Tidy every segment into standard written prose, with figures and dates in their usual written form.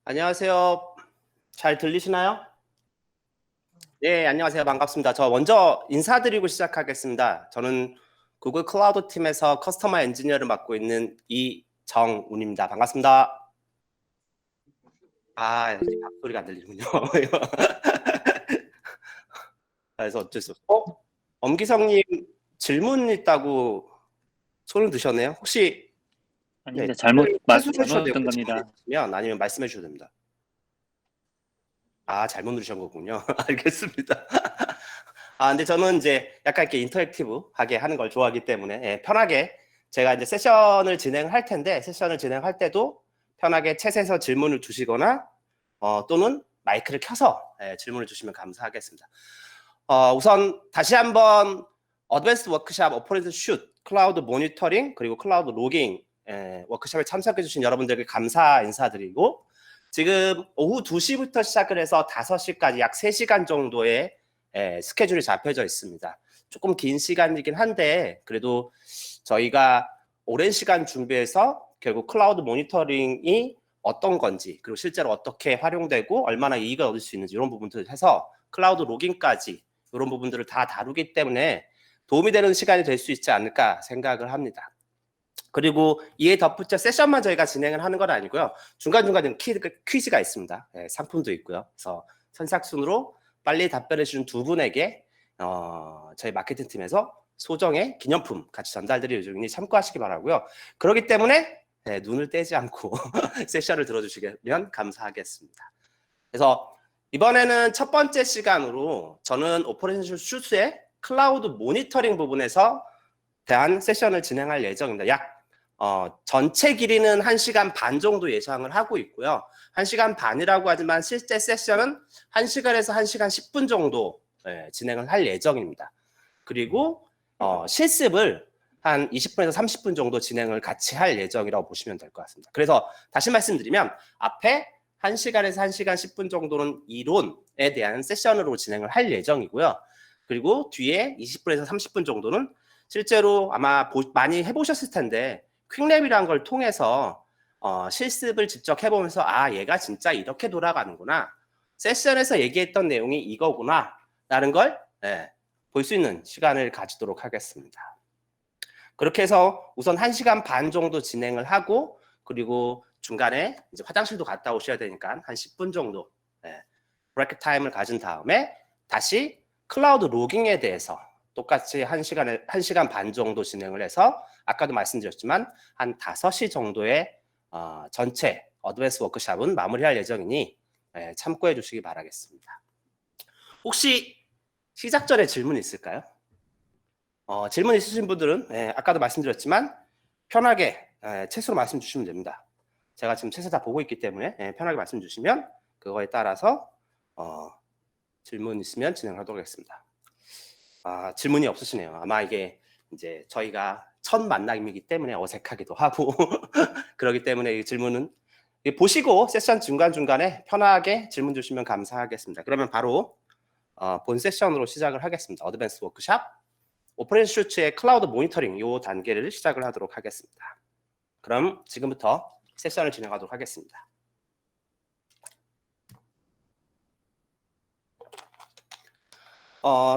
안녕하세요. 잘 들리시나요? 네, 안녕하세요. 반갑습니다. 저 먼저 인사드리고 시작하겠습니다. 저는 구글 클라우드 팀에서 커스터머 엔지니어를 맡고 있는 이정운입니다. 반갑습니다. 아, 이 소리가 안 들리군요. 그래서 어쩔 수 없어. 엄기성님 질문 있다고 손을 드셨네요. 혹시 네, 아닙니다. 잘못 회수해 주셔도 되고 든 질문 겁니다. 있으면 아니면 말씀해 주셔도 됩니다. 아, 잘못 누르신 거군요. 알겠습니다. 근데 저는 이제 약간 이렇게 인터랙티브하게 하는 걸 좋아하기 때문에 편하게 제가 이제 세션을 진행할 텐데 세션을 진행할 때도 편하게 챗에서 질문을 주시거나 또는 마이크를 켜서 질문을 주시면 감사하겠습니다. 우선 다시 한번 어드밴스드 워크샵 오퍼레이션 슛 클라우드 모니터링 그리고 클라우드 로깅 워크샵에 참석해 주신 여러분들에게 감사 인사드리고 지금 오후 2시부터 시작을 해서 5시까지 약 3시간 정도의 스케줄이 잡혀져 있습니다. 조금 긴 시간이긴 한데 그래도 저희가 오랜 시간 준비해서 결국 클라우드 모니터링이 어떤 건지 그리고 실제로 어떻게 활용되고 얼마나 이익을 얻을 수 있는지 이런 부분들을 해서 클라우드 로깅까지 이런 부분들을 다 다루기 때문에 도움이 되는 시간이 될 수 있지 않을까 생각을 합니다. 그리고 이에 덧붙여 세션만 저희가 진행을 하는 건 아니고요. 중간중간 퀴즈가 있습니다. 상품도 있고요. 그래서 선착순으로 빨리 답변해 주신 두 분에게 저희 마케팅팀에서 소정의 기념품 같이 전달드릴 예정이니 참고하시기 바라고요. 그렇기 때문에 눈을 떼지 않고 세션을 들어주시면 감사하겠습니다. 그래서 이번에는 첫 번째 시간으로 저는 오퍼레이션 슈트의 클라우드 모니터링 부분에서 대한 세션을 진행할 예정입니다. 약 전체 길이는 1시간 반 정도 예상을 하고 있고요. 1시간 반이라고 하지만 실제 세션은 1시간에서 1시간 10분 정도 진행을 할 예정입니다. 그리고 실습을 한 20분에서 30분 정도 진행을 같이 할 예정이라고 보시면 될 것 같습니다. 그래서 다시 말씀드리면 앞에 1시간에서 1시간 10분 정도는 이론에 대한 세션으로 진행을 할 예정이고요. 그리고 뒤에 20분에서 30분 정도는 실제로 아마 많이 해보셨을 텐데 퀵랩이라는 걸 통해서 실습을 직접 해보면서 얘가 진짜 이렇게 돌아가는구나. 세션에서 얘기했던 내용이 이거구나 라는 걸 볼 수 있는 시간을 가지도록 하겠습니다. 그렇게 해서 우선 1시간 반 정도 진행을 하고 그리고 중간에 이제 화장실도 갔다 오셔야 되니까 한 10분 정도 브레이크 타임을 가진 다음에 다시 클라우드 로깅에 대해서 똑같이 1시간 반 정도 진행을 해서 아까도 말씀드렸지만 한 5시 정도의 전체 어드밴스 워크샵은 마무리할 예정이니 참고해 주시기 바라겠습니다. 혹시 시작 전에 질문 있을까요? 질문 있으신 분들은 아까도 말씀드렸지만 편하게 챗으로 말씀 주시면 됩니다. 제가 지금 챗을 다 보고 있기 때문에 편하게 말씀 주시면 그거에 따라서 질문 있으면 진행하도록 하겠습니다. 질문이 없으시네요. 아마 이게 이제 저희가 첫 만남이기 때문에 어색하기도 하고 그렇기 때문에 이 질문은 보시고 세션 중간중간에 편하게 질문 주시면 감사하겠습니다. 그러면 바로 본 세션으로 시작을 하겠습니다. 어드밴스 워크샵 오퍼레이션 슈트의 클라우드 모니터링 이 단계를 시작을 하도록 하겠습니다. 그럼 지금부터 세션을 진행하도록 하겠습니다.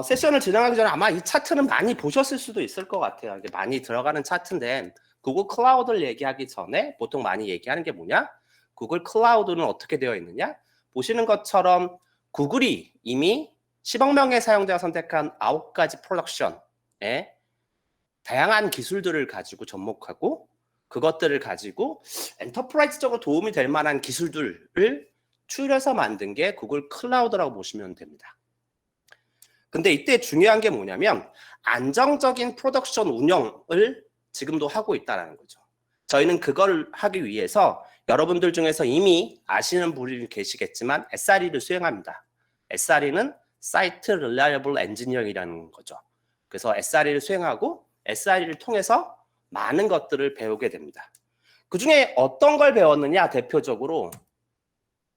세션을 진행하기 전에 아마 이 차트는 많이 보셨을 수도 있을 것 같아요. 이게 많이 들어가는 차트인데 구글 클라우드를 얘기하기 전에 보통 많이 얘기하는 게 뭐냐? 구글 클라우드는 어떻게 되어 있느냐? 보시는 것처럼 구글이 이미 10억 명의 사용자가 선택한 9가지 프로덕션에 다양한 기술들을 가지고 접목하고 그것들을 가지고 엔터프라이즈적으로 도움이 될 만한 기술들을 추려서 만든 게 구글 클라우드라고 보시면 됩니다. 근데 이때 중요한 게 뭐냐면 안정적인 프로덕션 운영을 지금도 하고 있다는 거죠. 저희는 그걸 하기 위해서 여러분들 중에서 이미 아시는 분이 계시겠지만 SRE를 수행합니다. SRE는 Site Reliable Engineering이라는 거죠. 그래서 SRE를 수행하고 SRE를 통해서 많은 것들을 배우게 됩니다. 그중에 어떤 걸 배웠느냐 대표적으로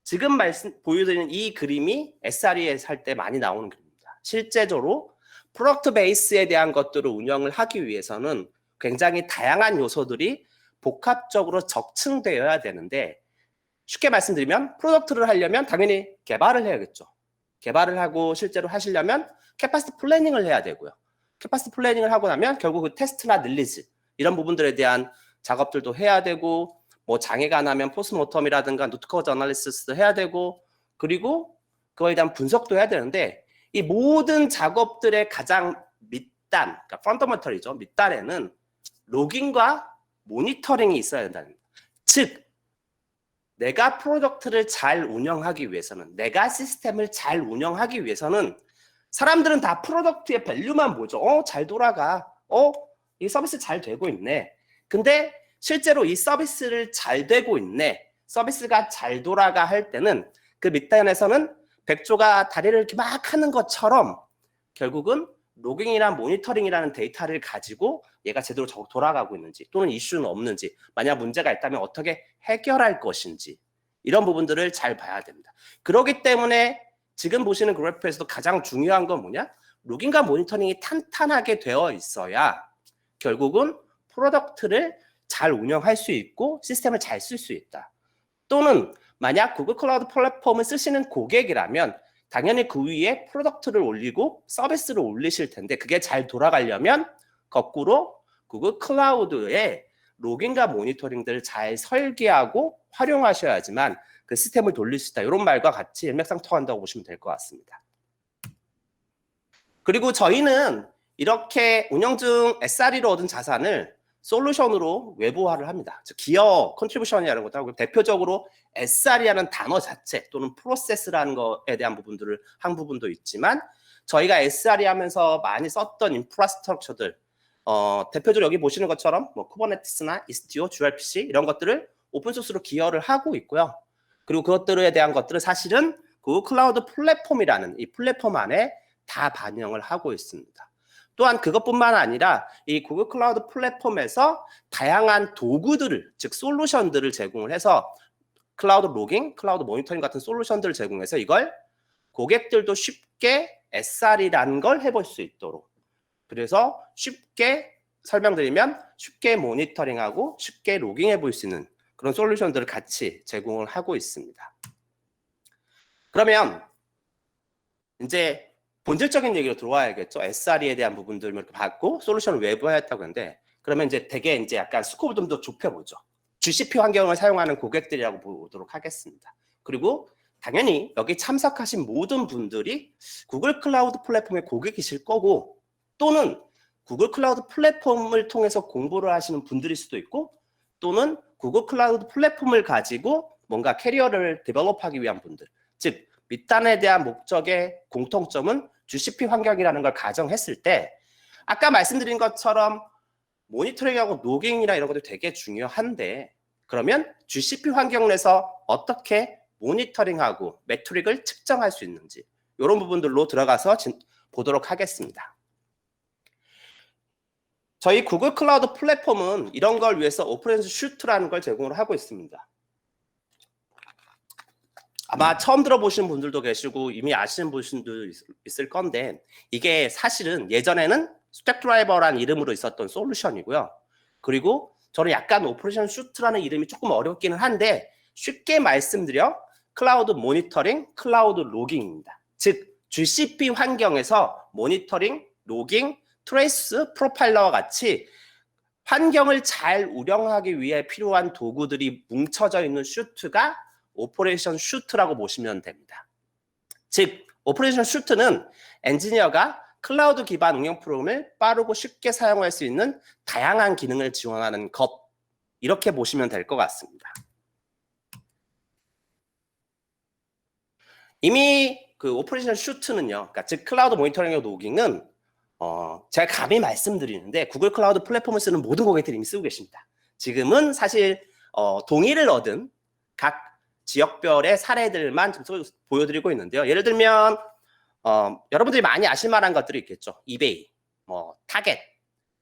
지금 보여드리는 이 그림이 SRE에 살 때 많이 나오는 그림입니다. 실제적으로 프로덕트 베이스에 대한 것들을 운영을 하기 위해서는 굉장히 다양한 요소들이 복합적으로 적층되어야 되는데 쉽게 말씀드리면 프로덕트를 하려면 당연히 개발을 해야겠죠. 개발을 하고 실제로 하시려면 캐파시티 플래닝을 해야 되고요. 캐파시티 플래닝을 하고 나면 결국 그 테스트나 릴리즈 이런 부분들에 대한 작업들도 해야 되고 뭐 장애가 나면 포스모텀이라든가 루트코즈 어널리시스도 해야 되고 그리고 그거에 대한 분석도 해야 되는데 이 모든 작업들의 가장 밑단, 그러니까 펀더먼털이죠. 밑단에는 로깅과 모니터링이 있어야 된다는 거예요. 즉 내가 프로덕트를 잘 운영하기 위해서는 내가 시스템을 잘 운영하기 위해서는 사람들은 다 프로덕트의 밸류만 보죠. 잘 돌아가. 이 서비스 잘 되고 있네. 근데 실제로 이 서비스를 잘 되고 있네. 서비스가 잘 돌아가 할 때는 그 밑단에서는 백조가 다리를 이렇게 막 하는 것처럼 결국은 로깅이나 모니터링이라는 데이터를 가지고 얘가 제대로 돌아가고 있는지 또는 이슈는 없는지 만약 문제가 있다면 어떻게 해결할 것인지 이런 부분들을 잘 봐야 됩니다. 그렇기 때문에 지금 보시는 그래프에서도 가장 중요한 건 뭐냐? 로깅과 모니터링이 탄탄하게 되어 있어야 결국은 프로덕트를 잘 운영할 수 있고 시스템을 잘 쓸 수 있다. 또는 만약 구글 클라우드 플랫폼을 쓰시는 고객이라면 당연히 그 위에 프로덕트를 올리고 서비스를 올리실 텐데 그게 잘 돌아가려면 거꾸로 구글 클라우드에 로깅과 모니터링들을 잘 설계하고 활용하셔야지만 그 시스템을 돌릴 수 있다. 이런 말과 같이 일맥상통한다고 보시면 될 것 같습니다. 그리고 저희는 이렇게 운영 중 SRE로 얻은 자산을 솔루션으로 외부화를 합니다. 즉 기업 컨트리뷰션이라는 것도 하고 대표적으로 SR이라는 단어 자체 또는 프로세스라는 것에 대한 부분들을 한 부분도 있지만 저희가 SR이 하면서 많이 썼던 인프라스트럭처들 대표적으로 여기 보시는 것처럼 뭐 쿠버네티스나 이스티오, gRPC 이런 것들을 오픈소스로 기여를 하고 있고요. 그리고 그것들에 대한 것들은 사실은 구글 클라우드 플랫폼이라는 이 플랫폼 안에 다 반영을 하고 있습니다. 또한 그것뿐만 아니라 이 구글 클라우드 플랫폼에서 다양한 도구들을 즉 솔루션들을 제공을 해서 클라우드 로깅, 클라우드 모니터링 같은 솔루션들을 제공해서 이걸 고객들도 쉽게 SR이라는 걸 해볼 수 있도록 그래서 쉽게 설명드리면 쉽게 모니터링하고 쉽게 로깅해 볼 수 있는 그런 솔루션들을 같이 제공을 하고 있습니다. 그러면 이제 본질적인 얘기로 들어와야겠죠. SRE에 대한 부분들 이렇게 받고 솔루션을 외부화했다고 하는데 그러면 이제 되게 이제 약간 스코프를 좀 더 좁혀보죠. GCP 환경을 사용하는 고객들이라고 보도록 하겠습니다. 그리고 당연히 여기 참석하신 모든 분들이 구글 클라우드 플랫폼의 고객이실 거고 또는 구글 클라우드 플랫폼을 통해서 공부를 하시는 분들일 수도 있고 또는 구글 클라우드 플랫폼을 가지고 뭔가 캐리어를 데벨롭하기 위한 분들 즉 밑단에 대한 목적의 공통점은 GCP 환경이라는 걸 가정했을 때 아까 말씀드린 것처럼 모니터링하고 로깅이나 이런 것도 되게 중요한데 그러면 GCP 환경 내에서 어떻게 모니터링하고 매트릭을 측정할 수 있는지 이런 부분들로 들어가서 보도록 하겠습니다. 저희 구글 클라우드 플랫폼은 이런 걸 위해서 오퍼레이션 슈트라는 걸 제공을 하고 있습니다. 아마 처음 들어보시는 분들도 계시고 이미 아시는 분들도 있을 건데 이게 사실은 예전에는 스택드라이버라는 이름으로 있었던 솔루션이고요. 그리고 저는 약간 오퍼레이션 슈트라는 이름이 조금 어렵기는 한데 쉽게 말씀드려 클라우드 모니터링, 클라우드 로깅입니다. 즉 GCP 환경에서 모니터링, 로깅, 트레이스, 프로파일러와 같이 환경을 잘 운영하기 위해 필요한 도구들이 뭉쳐져 있는 슈트가 오퍼레이션 슈트라고 보시면 됩니다. 즉 오퍼레이션 슈트는 엔지니어가 클라우드 기반 응용 프로그램을 빠르고 쉽게 사용할 수 있는 다양한 기능을 지원하는 것 이렇게 보시면 될 것 같습니다. 이미 그 오퍼레이션 슈트는요, 그러니까 즉 클라우드 모니터링과 로깅은 제가 감히 말씀드리는데 구글 클라우드 플랫폼을 쓰는 모든 고객들이 이미 쓰고 계십니다. 지금은 사실 동의를 얻은 각 지역별의 사례들만 좀 보여드리고 있는데요. 예를 들면 여러분들이 많이 아실 만한 것들이 있겠죠. 이베이, 뭐 타겟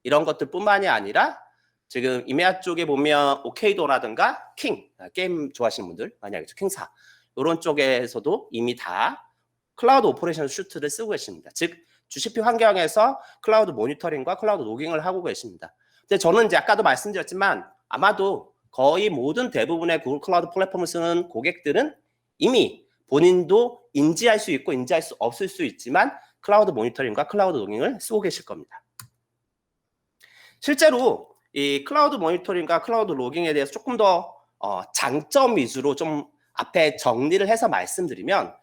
이런 것들뿐만이 아니라 지금 이메아 쪽에 보면 오케이도라든가 킹 게임 좋아하시는 분들 많이 알겠죠. 킹사 이런 쪽에서도 이미 다 클라우드 오퍼레이션 슈트를 쓰고 계십니다. 즉 GCP 환경에서 클라우드 모니터링과 클라우드 로깅을 하고 계십니다. 근데 저는 이제 아까도 말씀드렸지만 아마도 거의 모든 대부분의 구글 클라우드 플랫폼을 쓰는 고객들은 이미 본인도 인지할 수 있고 인지할 수 없을 수 있지만 클라우드 모니터링과 클라우드 로깅을 쓰고 계실 겁니다. 실제로 이 클라우드 모니터링과 클라우드 로깅에 대해서 조금 더 장점 위주로 좀 앞에 정리를 해서 말씀드리면,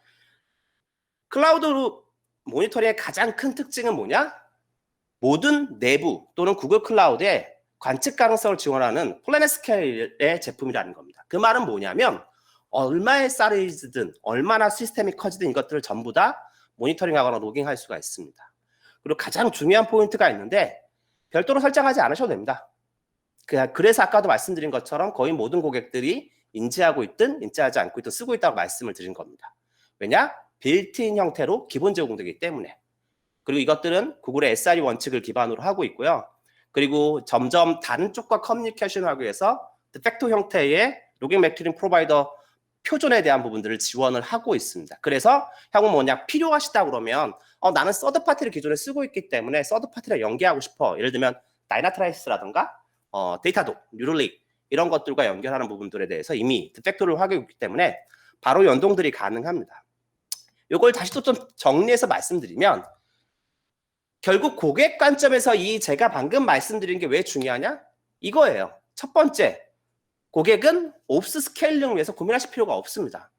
클라우드 모니터링의 가장 큰 특징은 뭐냐? 모든 내부 또는 구글 클라우드의 관측 가능성을 지원하는 플래닛 스케일의 제품이라는 겁니다. 그 말은 뭐냐면 얼마의 사이즈든 얼마나 시스템이 커지든 이것들을 전부 다 모니터링하거나 로깅할 수가 있습니다. 그리고 가장 중요한 포인트가 있는데 별도로 설정하지 않으셔도 됩니다. 그래서 아까도 말씀드린 것처럼 거의 모든 고객들이 인지하고 있든 인지하지 않고 있든 쓰고 있다고 말씀을 드린 겁니다. 왜냐? 빌트인 형태로 기본 제공되기 때문에. 그리고 이것들은 구글의 SRE 원칙을 기반으로 하고 있고요. 그리고 점점 다른 쪽과 커뮤니케이션을 하기 위해서 데팩토 형태의 로깅 메트릭 프로바이더 표준에 대한 부분들을 지원을 하고 있습니다. 그래서 향후 뭐냐, 필요하시다 그러면 나는 서드파티를 기존에 쓰고 있기 때문에 서드파티를 연계하고 싶어. 예를 들면 다이나트라이스라든가 데이터독, 뉴럴릭 이런 것들과 연결하는 부분들에 대해서 이미 데팩토를 하고 있기 때문에 바로 연동들이 가능합니다. 이걸 다시 또 좀 정리해서 말씀드리면, 결국 고객 관점에서 제가 방금 말씀드린 게 왜 중요하냐? 이거예요. 첫 번째, 고객은 옵스 스케일링을 위해서 고민하실 필요가 없습니다.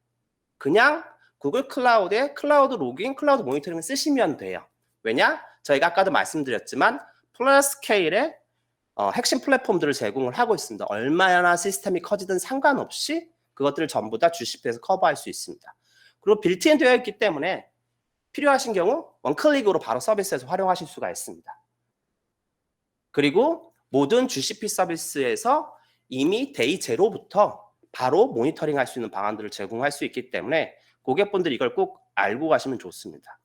그냥 구글 클라우드에 클라우드 로깅, 클라우드 모니터링을 쓰시면 돼요. 왜냐? 저희가 아까도 말씀드렸지만 플랫 스케일의 핵심 플랫폼들을 제공을 하고 있습니다. 얼마나 시스템이 커지든 상관없이 그것들을 전부 다 GCP에서 커버할 수 있습니다. 그리고 빌트인 되어 있기 때문에 필요하신 경우 원클릭으로 바로 서비스에서 활용하실 수가 있습니다. 그리고 모든 GCP 서비스에서 이미 데이 제로부터 바로 모니터링 할 수 있는 방안들을 제공할 수 있기 때문에 고객분들이 이걸 꼭 알고 가시면 좋습니다.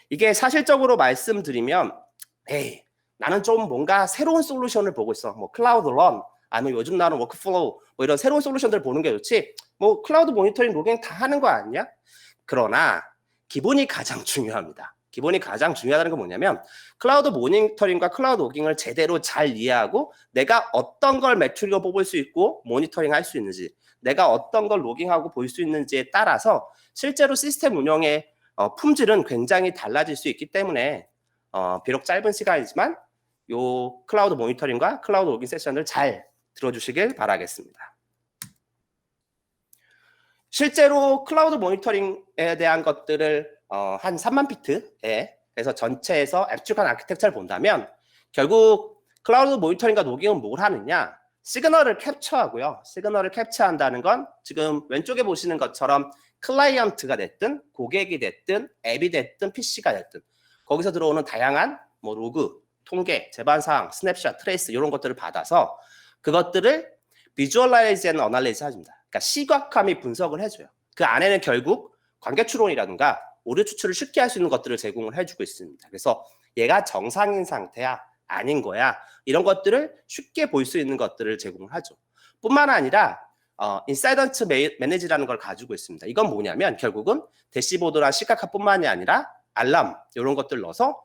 이게 사실적으로 말씀드리면 나는 좀 뭔가 새로운 솔루션을 보고 있어. 뭐 클라우드 런, 아니면 요즘 나오는 워크플로우, 뭐 이런 새로운 솔루션들 보는 게 좋지. 뭐 클라우드 모니터링 로깅 다 하는 거 아니냐? 그러나 기본이 가장 중요합니다. 기본이 가장 중요하다는 건 뭐냐면 클라우드 모니터링과 클라우드 로깅을 제대로 잘 이해하고 내가 어떤 걸 매트릭으로 뽑을 수 있고 모니터링 할 수 있는지, 내가 어떤 걸 로깅하고 볼 수 있는지에 따라서 실제로 시스템 운영의 품질은 굉장히 달라질 수 있기 때문에 비록 짧은 시간이지만 요 클라우드 모니터링과 클라우드 로깅 세션을 잘 들어주시길 바라겠습니다. 실제로 클라우드 모니터링에 대한 것들을 한 3만 피트에 그래서 전체에서 앱스트릭한 아키텍처를 본다면 결국 클라우드 모니터링과 로깅은 뭘 하느냐? 시그널을 캡처하고요. 시그널을 캡처한다는 건 지금 왼쪽에 보시는 것처럼 클라이언트가 됐든 고객이 됐든 앱이 됐든 PC가 됐든 거기서 들어오는 다양한 뭐 로그, 통계, 재반사항, 스냅샷, 트레이스 이런 것들을 받아서 그것들을 비주얼라이즈 앤 어널리즈 해줍니다. 그러니까 시각화미 분석을 해줘요. 그 안에는 결국 관계 추론이라든가 오류 추출을 쉽게 할 수 있는 것들을 제공을 해주고 있습니다. 그래서 얘가 정상인 상태야, 아닌 거야, 이런 것들을 쉽게 볼 수 있는 것들을 제공을 하죠. 뿐만 아니라 인사이던트 매니지라는 걸 가지고 있습니다. 이건 뭐냐면 결국은 대시보드나 시각화뿐만이 아니라 알람 이런 것들 넣어서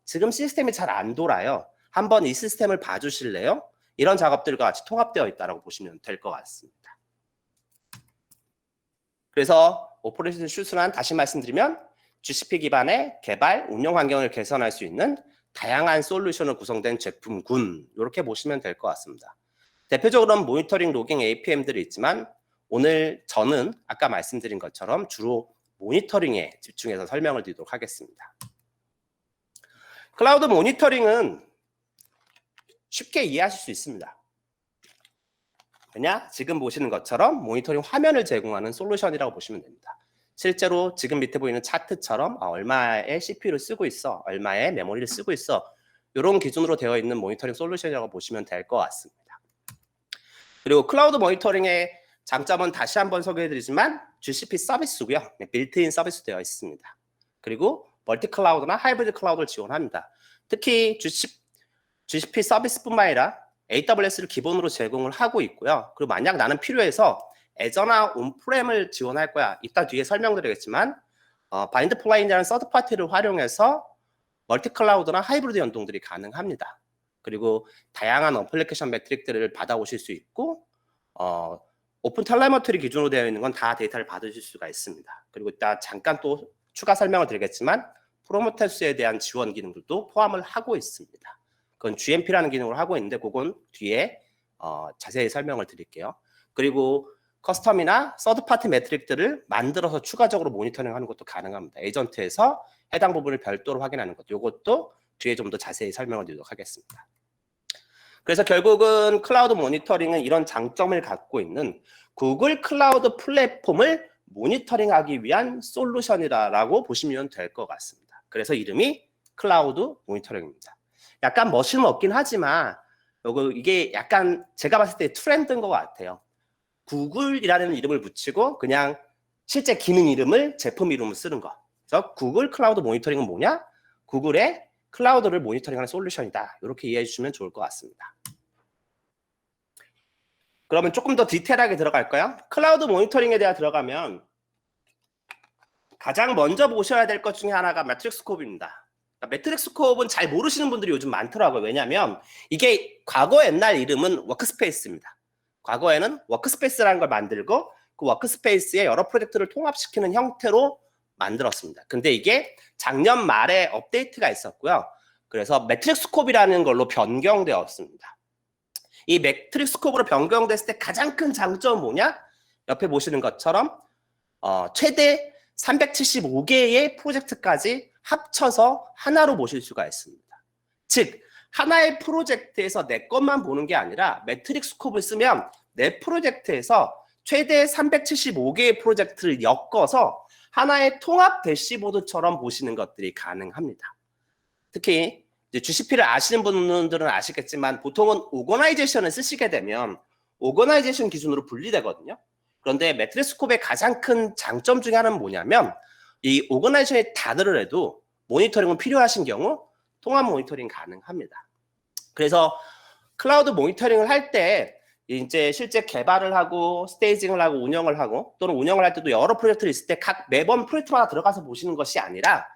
지금 시스템이 잘 안 돌아요. 한번 이 시스템을 봐주실래요? 이런 작업들과 같이 통합되어 있다고 보시면 될 것 같습니다. 그래서 오퍼레이션 슈트란 다시 말씀드리면 GCP 기반의 개발, 운영 환경을 개선할 수 있는 다양한 솔루션으로 구성된 제품군, 이렇게 보시면 될 것 같습니다. 대표적으로는 모니터링, 로깅, APM들이 있지만 오늘 저는 아까 말씀드린 것처럼 주로 모니터링에 집중해서 설명을 드리도록 하겠습니다. 클라우드 모니터링은 쉽게 이해하실 수 있습니다. 왜냐? 지금 보시는 것처럼 모니터링 화면을 제공하는 솔루션이라고 보시면 됩니다. 실제로 지금 밑에 보이는 차트처럼 얼마의 CPU를 쓰고 있어, 얼마의 메모리를 쓰고 있어, 이런 기준으로 되어 있는 모니터링 솔루션이라고 보시면 될 것 같습니다. 그리고 클라우드 모니터링의 장점은 다시 한번 소개해드리지만 GCP 서비스고요. 빌트인 서비스 되어 있습니다. 그리고 멀티 클라우드나 하이브리드 클라우드를 지원합니다. 특히 GCP 서비스뿐만 아니라 AWS를 기본으로 제공을 하고 있고요. 그리고 만약 나는 필요해서 애저나 온프렘을 지원할 거야. 이따 뒤에 설명드리겠지만 바인드 플라인이라는 서드파티를 활용해서 멀티 클라우드나 하이브리드 연동들이 가능합니다. 그리고 다양한 어플리케이션 매트릭들을 받아오실 수 있고 오픈 텔레머트리 기준으로 되어 있는 건 다 데이터를 받으실 수가 있습니다. 그리고 이따 잠깐 또 추가 설명을 드리겠지만 프로메테우스에 대한 지원 기능들도 포함을 하고 있습니다. 그건 GMP라는 기능을 하고 있는데 그건 뒤에 자세히 설명을 드릴게요. 그리고 커스텀이나 서드파티 매트릭들을 만들어서 추가적으로 모니터링하는 것도 가능합니다. 에이전트에서 해당 부분을 별도로 확인하는 것, 이것도 뒤에 좀 더 자세히 설명을 드리도록 하겠습니다. 그래서 결국은 클라우드 모니터링은 이런 장점을 갖고 있는 구글 클라우드 플랫폼을 모니터링하기 위한 솔루션이라고 보시면 될 것 같습니다. 그래서 이름이 클라우드 모니터링입니다. 약간 멋은 없긴 하지만 이게 약간 제가 봤을 때 트렌드인 것 같아요. 구글이라는 이름을 붙이고 그냥 실제 기능 이름을 제품 이름을 쓰는 거. 그래서 구글 클라우드 모니터링은 뭐냐? 구글의 클라우드를 모니터링하는 솔루션이다. 이렇게 이해해 주시면 좋을 것 같습니다. 그러면 조금 더 디테일하게 들어갈까요? 클라우드 모니터링에 대해 들어가면 가장 먼저 보셔야 될 것 중에 하나가 매트릭스코프입니다. 매트릭스코프는 잘 모르시는 분들이 요즘 많더라고요. 왜냐하면 이게 과거 옛날 이름은 워크스페이스입니다. 과거에는 워크스페이스라는 걸 만들고 그 워크스페이스에 여러 프로젝트를 통합시키는 형태로 만들었습니다. 근데 이게 작년 말에 업데이트가 있었고요. 그래서 매트릭스코프라는 걸로 변경되었습니다. 이 매트릭스코프로 변경됐을 때 가장 큰 장점은 뭐냐? 옆에 보시는 것처럼 최대 375개의 프로젝트까지 합쳐서 하나로 보실 수가 있습니다. 즉 하나의 프로젝트에서 내 것만 보는 게 아니라 매트릭스코프를 쓰면 내 프로젝트에서 최대 375개의 프로젝트를 엮어서 하나의 통합 대시보드처럼 보시는 것들이 가능합니다. 특히 이제 GCP를 아시는 분들은 아시겠지만 보통은 오거나이제이션을 쓰시게 되면 오거나이제이션 기준으로 분리되거든요. 그런데 매트릭스코프의 가장 큰 장점 중에 하나는 뭐냐면 이 오거나이제이션이 다르더라도 모니터링은 필요하신 경우 통합 모니터링 가능합니다. 그래서 클라우드 모니터링을 할 때 이제 실제 개발을 하고 스테이징을 하고 운영을 하고 또는 운영을 할 때도 여러 프로젝트를 있을 때 각 매번 프로젝트마다 들어가서 보시는 것이 아니라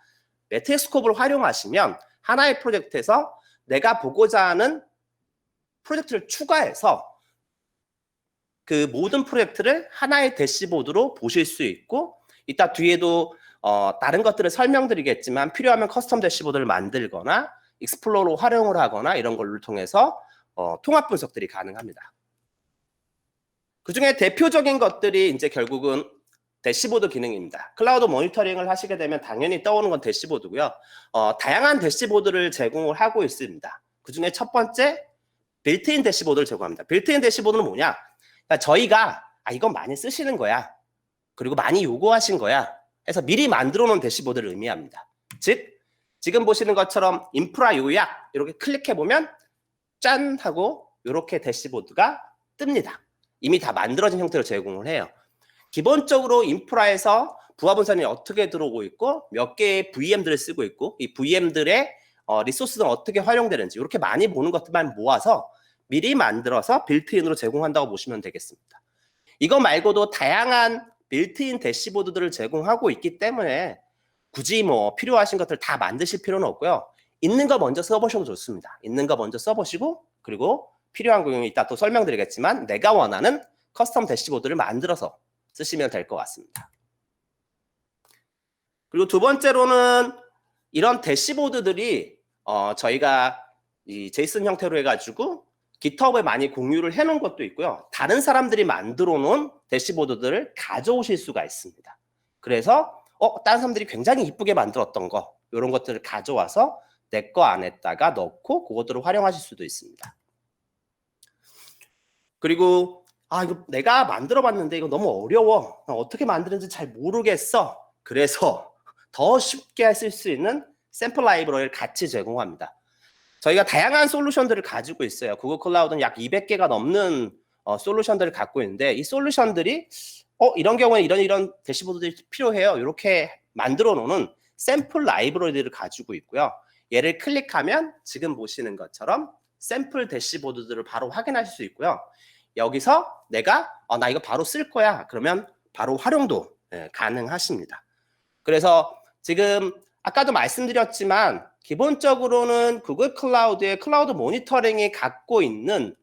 매트릭스코프를 활용하시면 하나의 프로젝트에서 내가 보고자 하는 프로젝트를 추가해서 그 모든 프로젝트를 하나의 대시보드로 보실 수 있고 이따 뒤에도 다른 것들을 설명드리겠지만 필요하면 커스텀 대시보드를 만들거나 익스플로러로 활용을 하거나 이런 걸로 통해서 통합 분석들이 가능합니다. 그 중에 대표적인 것들이 이제 결국은 대시보드 기능입니다. 클라우드 모니터링을 하시게 되면 당연히 떠오르는 건 대시보드고요. 다양한 대시보드를 제공을 하고 있습니다. 그 중에 첫 번째 빌트인 대시보드를 제공합니다. 빌트인 대시보드는 뭐냐? 그러니까 저희가 이건 많이 쓰시는 거야. 그리고 많이 요구하신 거야. 해서 미리 만들어 놓은 대시보드를 의미합니다. 즉 지금 보시는 것처럼 인프라 요약 이렇게 클릭해 보면 짠 하고 이렇게 대시보드가 뜹니다. 이미 다 만들어진 형태로 제공을 해요. 기본적으로 인프라에서 부하 분산이 어떻게 들어오고 있고 몇 개의 VM들을 쓰고 있고 이 VM들의 리소스는 어떻게 활용되는지 이렇게 많이 보는 것들만 모아서 미리 만들어서 빌트인으로 제공한다고 보시면 되겠습니다. 이거 말고도 다양한 빌트인 대시보드들을 제공하고 있기 때문에 굳이 뭐 필요하신 것들 다 만드실 필요는 없고요. 있는 거 먼저 써보셔도 좋습니다. 있는 거 먼저 써보시고 그리고 필요한 경우에 이따 또 설명드리겠지만 내가 원하는 커스텀 대시보드를 만들어서 쓰시면 될 것 같습니다. 그리고 두 번째로는 이런 대시보드들이 저희가 이 제이슨 형태로 해가지고 GitHub에 많이 공유를 해놓은 것도 있고요. 다른 사람들이 만들어 놓은 대시보드들을 가져오실 수가 있습니다. 그래서 다른 사람들이 굉장히 이쁘게 만들었던 거 이런 것들을 가져와서 내 거 안에다가 넣고 그것들을 활용하실 수도 있습니다. 그리고 이거 내가 만들어 봤는데 이거 너무 어려워. 어떻게 만드는지 잘 모르겠어. 그래서 더 쉽게 쓸 수 있는 샘플 라이브러리를 같이 제공합니다. 저희가 다양한 솔루션들을 가지고 있어요. 구글 클라우드는 약 200개가 넘는 솔루션들을 갖고 있는데 이 솔루션들이 이런 경우에 이런 대시보드들이 필요해요. 이렇게 만들어 놓는 샘플 라이브러리를 가지고 있고요. 얘를 클릭하면 지금 보시는 것처럼 샘플 대시보드들을 바로 확인하실 수 있고요. 여기서 내가 나 이거 바로 쓸 거야. 그러면 바로 활용도 가능하십니다. 그래서 지금 아까도 말씀드렸지만 기본적으로는 구글 클라우드의 클라우드 모니터링이 갖고 있는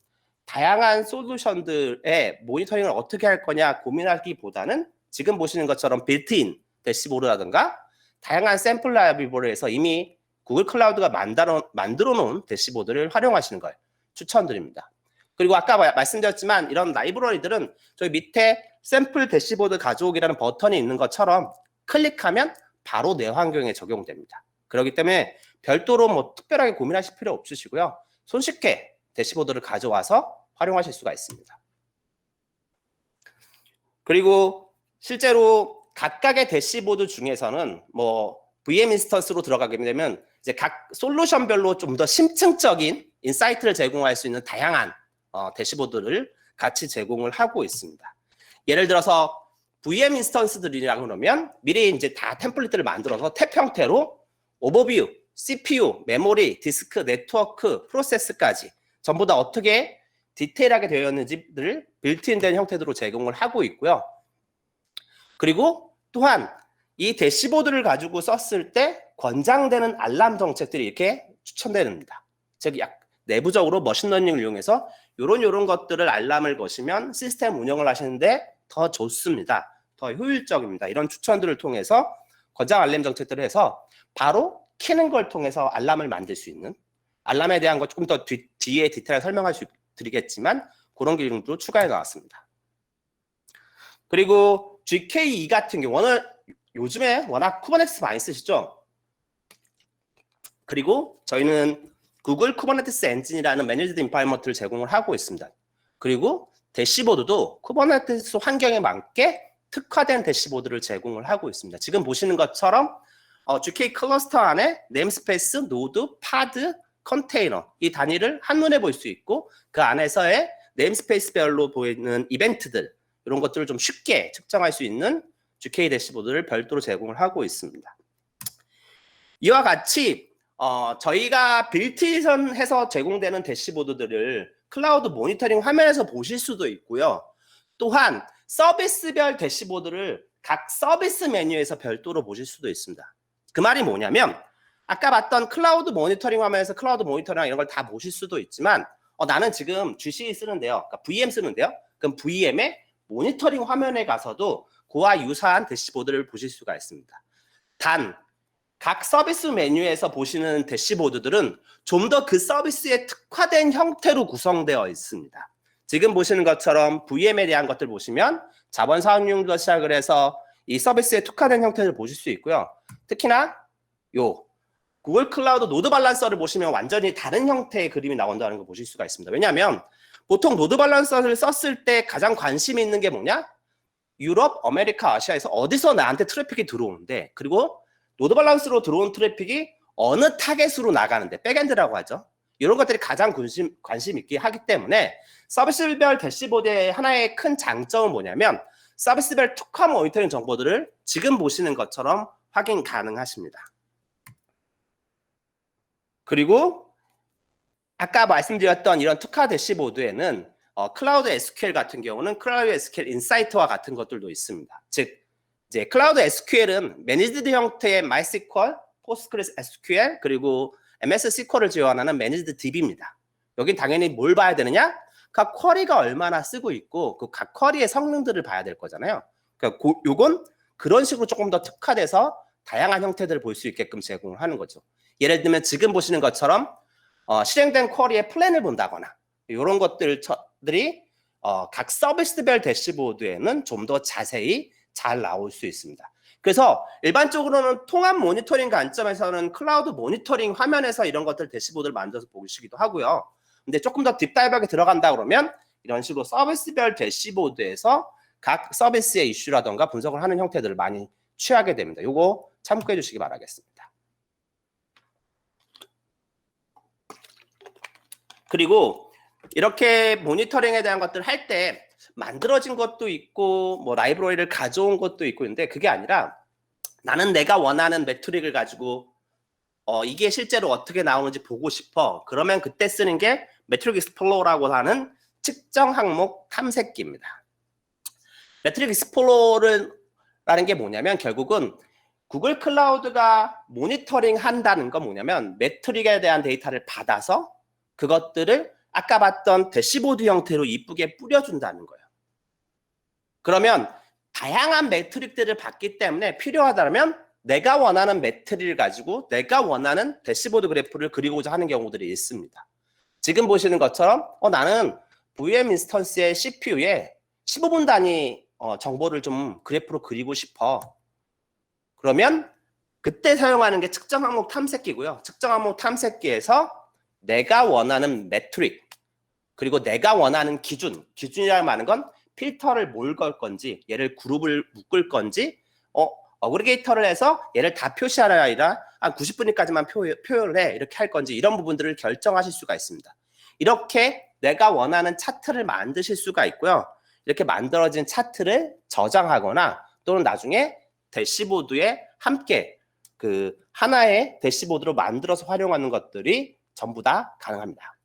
다양한 솔루션들의 모니터링을 어떻게 할 거냐 고민하기보다는 지금 보시는 것처럼 빌트인 대시보드라든가 다양한 샘플 라이브러리에서 이미 구글 클라우드가 만들어 놓은 대시보드를 활용하시는 걸 추천드립니다. 그리고 아까 말씀드렸지만 이런 라이브러리들은 저희 밑에 샘플 대시보드 가져오기라는 버튼이 있는 것처럼 클릭하면 바로 내 환경에 적용됩니다. 그렇기 때문에 별도로 뭐 특별하게 고민하실 필요 없으시고요. 손쉽게 대시보드를 가져와서 활용하실 수가 있습니다. 그리고 실제로 각각의 대시보드 중에서는 뭐 VM 인스턴스로 들어가게 되면 이제 각 솔루션별로 좀 더 심층적인 인사이트를 제공할 수 있는 다양한 대시보드를 같이 제공을 하고 있습니다. 예를 들어서 VM 인스턴스들이라고 그러면 미리 이제 다 템플릿들을 만들어서 탭 형태로 오버뷰, CPU, 메모리, 디스크, 네트워크, 프로세스까지 전부 다 어떻게 디테일하게 되어 있는지를 빌트인된 형태로 제공을 하고 있고요. 그리고 또한 이 대시보드를 가지고 썼을 때 권장되는 알람 정책들이 이렇게 추천됩니다. 즉 내부적으로 머신러닝을 이용해서 이런 것들을 알람을 거시면 시스템 운영을 하시는데 더 좋습니다. 더 효율적입니다. 이런 추천들을 통해서 권장 알람 정책들을 해서 바로 키는 걸 통해서 알람을 만들 수 있는, 알람에 대한 것 조금 더 뒤에 디테일하게 설명할 수 드리겠지만 그런 기능도 추가해 나왔습니다. 그리고 GKE 같은 경우는 요즘에 워낙 쿠버네티스 많이 쓰시죠? 그리고 저희는 구글 쿠버네티스 엔진이라는 매니지드 인바이러먼트를 제공을 하고 있습니다. 그리고 대시보드도 쿠버네티스 환경에 맞게 특화된 대시보드를 제공을 하고 있습니다. 지금 보시는 것처럼 GK 클러스터 안에 네임스페이스, 노드, 파드, 컨테이너 이 단위를 한눈에 볼 수 있고 그 안에서의 네임스페이스별로 보이는 이벤트들 이런 것들을 좀 쉽게 측정할 수 있는 GK 대시보드를 별도로 제공을 하고 있습니다. 이와 같이 저희가 빌트인해서 제공되는 대시보드들을 클라우드 모니터링 화면에서 보실 수도 있고요. 또한 서비스별 대시보드를 각 서비스 메뉴에서 별도로 보실 수도 있습니다. 그 말이 뭐냐면 아까 봤던 클라우드 모니터링 화면에서 클라우드 모니터링 이런 걸 다 보실 수도 있지만 나는 지금 GCE 쓰는데요. 그러니까 VM 쓰는데요. 그럼 VM의 모니터링 화면에 가서도 그와 유사한 대시보드를 보실 수가 있습니다. 단 각 서비스 메뉴에서 보시는 대시보드들은 좀 더 그 서비스에 특화된 형태로 구성되어 있습니다. 지금 보시는 것처럼 VM에 대한 것들 보시면 자본 사용료부터 시작을 해서 이 서비스에 특화된 형태를 보실 수 있고요. 특히나 요 구글 클라우드 노드 밸런서를 보시면 완전히 다른 형태의 그림이 나온다는 걸 보실 수가 있습니다. 왜냐하면 보통 노드 밸런서를 썼을 때 가장 관심이 있는 게 뭐냐? 유럽, 아메리카, 아시아에서 어디서 나한테 트래픽이 들어오는데 그리고 노드 밸런스로 들어온 트래픽이 어느 타겟으로 나가는데 백엔드라고 하죠. 이런 것들이 가장 관심 있게 하기 때문에 서비스별 대시보드의 하나의 큰 장점은 뭐냐면 서비스별 특화 모니터링 정보들을 지금 보시는 것처럼 확인 가능하십니다. 그리고 아까 말씀드렸던 이런 특화 대시보드에는 클라우드 SQL 같은 경우는 클라우드 SQL 인사이트와 같은 것들도 있습니다. 즉 이제 클라우드 SQL은 매니지드 형태의 MySQL, PostgreSQL 그리고 MS SQL을 지원하는 매니지드 DB입니다. 여긴 당연히 뭘 봐야 되느냐? 각 쿼리가 얼마나 쓰고 있고 그 각 쿼리의 성능들을 봐야 될 거잖아요. 그러니까 요건 그런 식으로 조금 더 특화돼서 다양한 형태들을 볼 수 있게끔 제공을 하는 거죠. 예를 들면 지금 보시는 것처럼 실행된 쿼리의 플랜을 본다거나 이런 것들이 각 서비스별 대시보드에는 좀 더 자세히 잘 나올 수 있습니다. 그래서 일반적으로는 통합 모니터링 관점에서는 클라우드 모니터링 화면에서 이런 것들 대시보드를 만들어서 보시기도 하고요. 근데 조금 더 딥다이브하게 들어간다 그러면 이런 식으로 서비스별 대시보드에서 각 서비스의 이슈라던가 분석을 하는 형태들을 많이 취하게 됩니다. 요거 참고해 주시기 바라겠습니다. 그리고 이렇게 모니터링에 대한 것들을 할 때 만들어진 것도 있고 뭐 라이브러리를 가져온 것도 있고 있는데 그게 아니라 나는 내가 원하는 매트릭을 가지고 이게 실제로 어떻게 나오는지 보고 싶어. 그러면 그때 쓰는 게 매트릭 익스플로러라고 하는 측정 항목 탐색기입니다. 매트릭 익스플로러라는 게 뭐냐면 결국은 구글 클라우드가 모니터링 한다는 건 뭐냐면 매트릭에 대한 데이터를 받아서 그것들을 아까 봤던 대시보드 형태로 이쁘게 뿌려준다는 거예요. 그러면 다양한 매트릭들을 봤기 때문에 필요하다면 내가 원하는 매트리를 가지고 내가 원하는 대시보드 그래프를 그리고자 하는 경우들이 있습니다. 지금 보시는 것처럼 나는 VM 인스턴스의 CPU에 15분 단위 정보를 좀 그래프로 그리고 싶어. 그러면 그때 사용하는 게 측정 항목 탐색기고요. 측정 항목 탐색기에서 내가 원하는 매트릭 그리고 내가 원하는 기준이라는 말은 건 필터를 뭘 걸 건지, 얘를 그룹을 묶을 건지, 어그리게이터를 해서 얘를 다 표시하라 아니라 한 90분까지만 표현을 해 이렇게 할 건지 이런 부분들을 결정하실 수가 있습니다. 이렇게 내가 원하는 차트를 만드실 수가 있고요. 이렇게 만들어진 차트를 저장하거나 또는 나중에 대시보드에 함께 그 하나의 대시보드로 만들어서 활용하는 것들이 전부 다 가능합니다.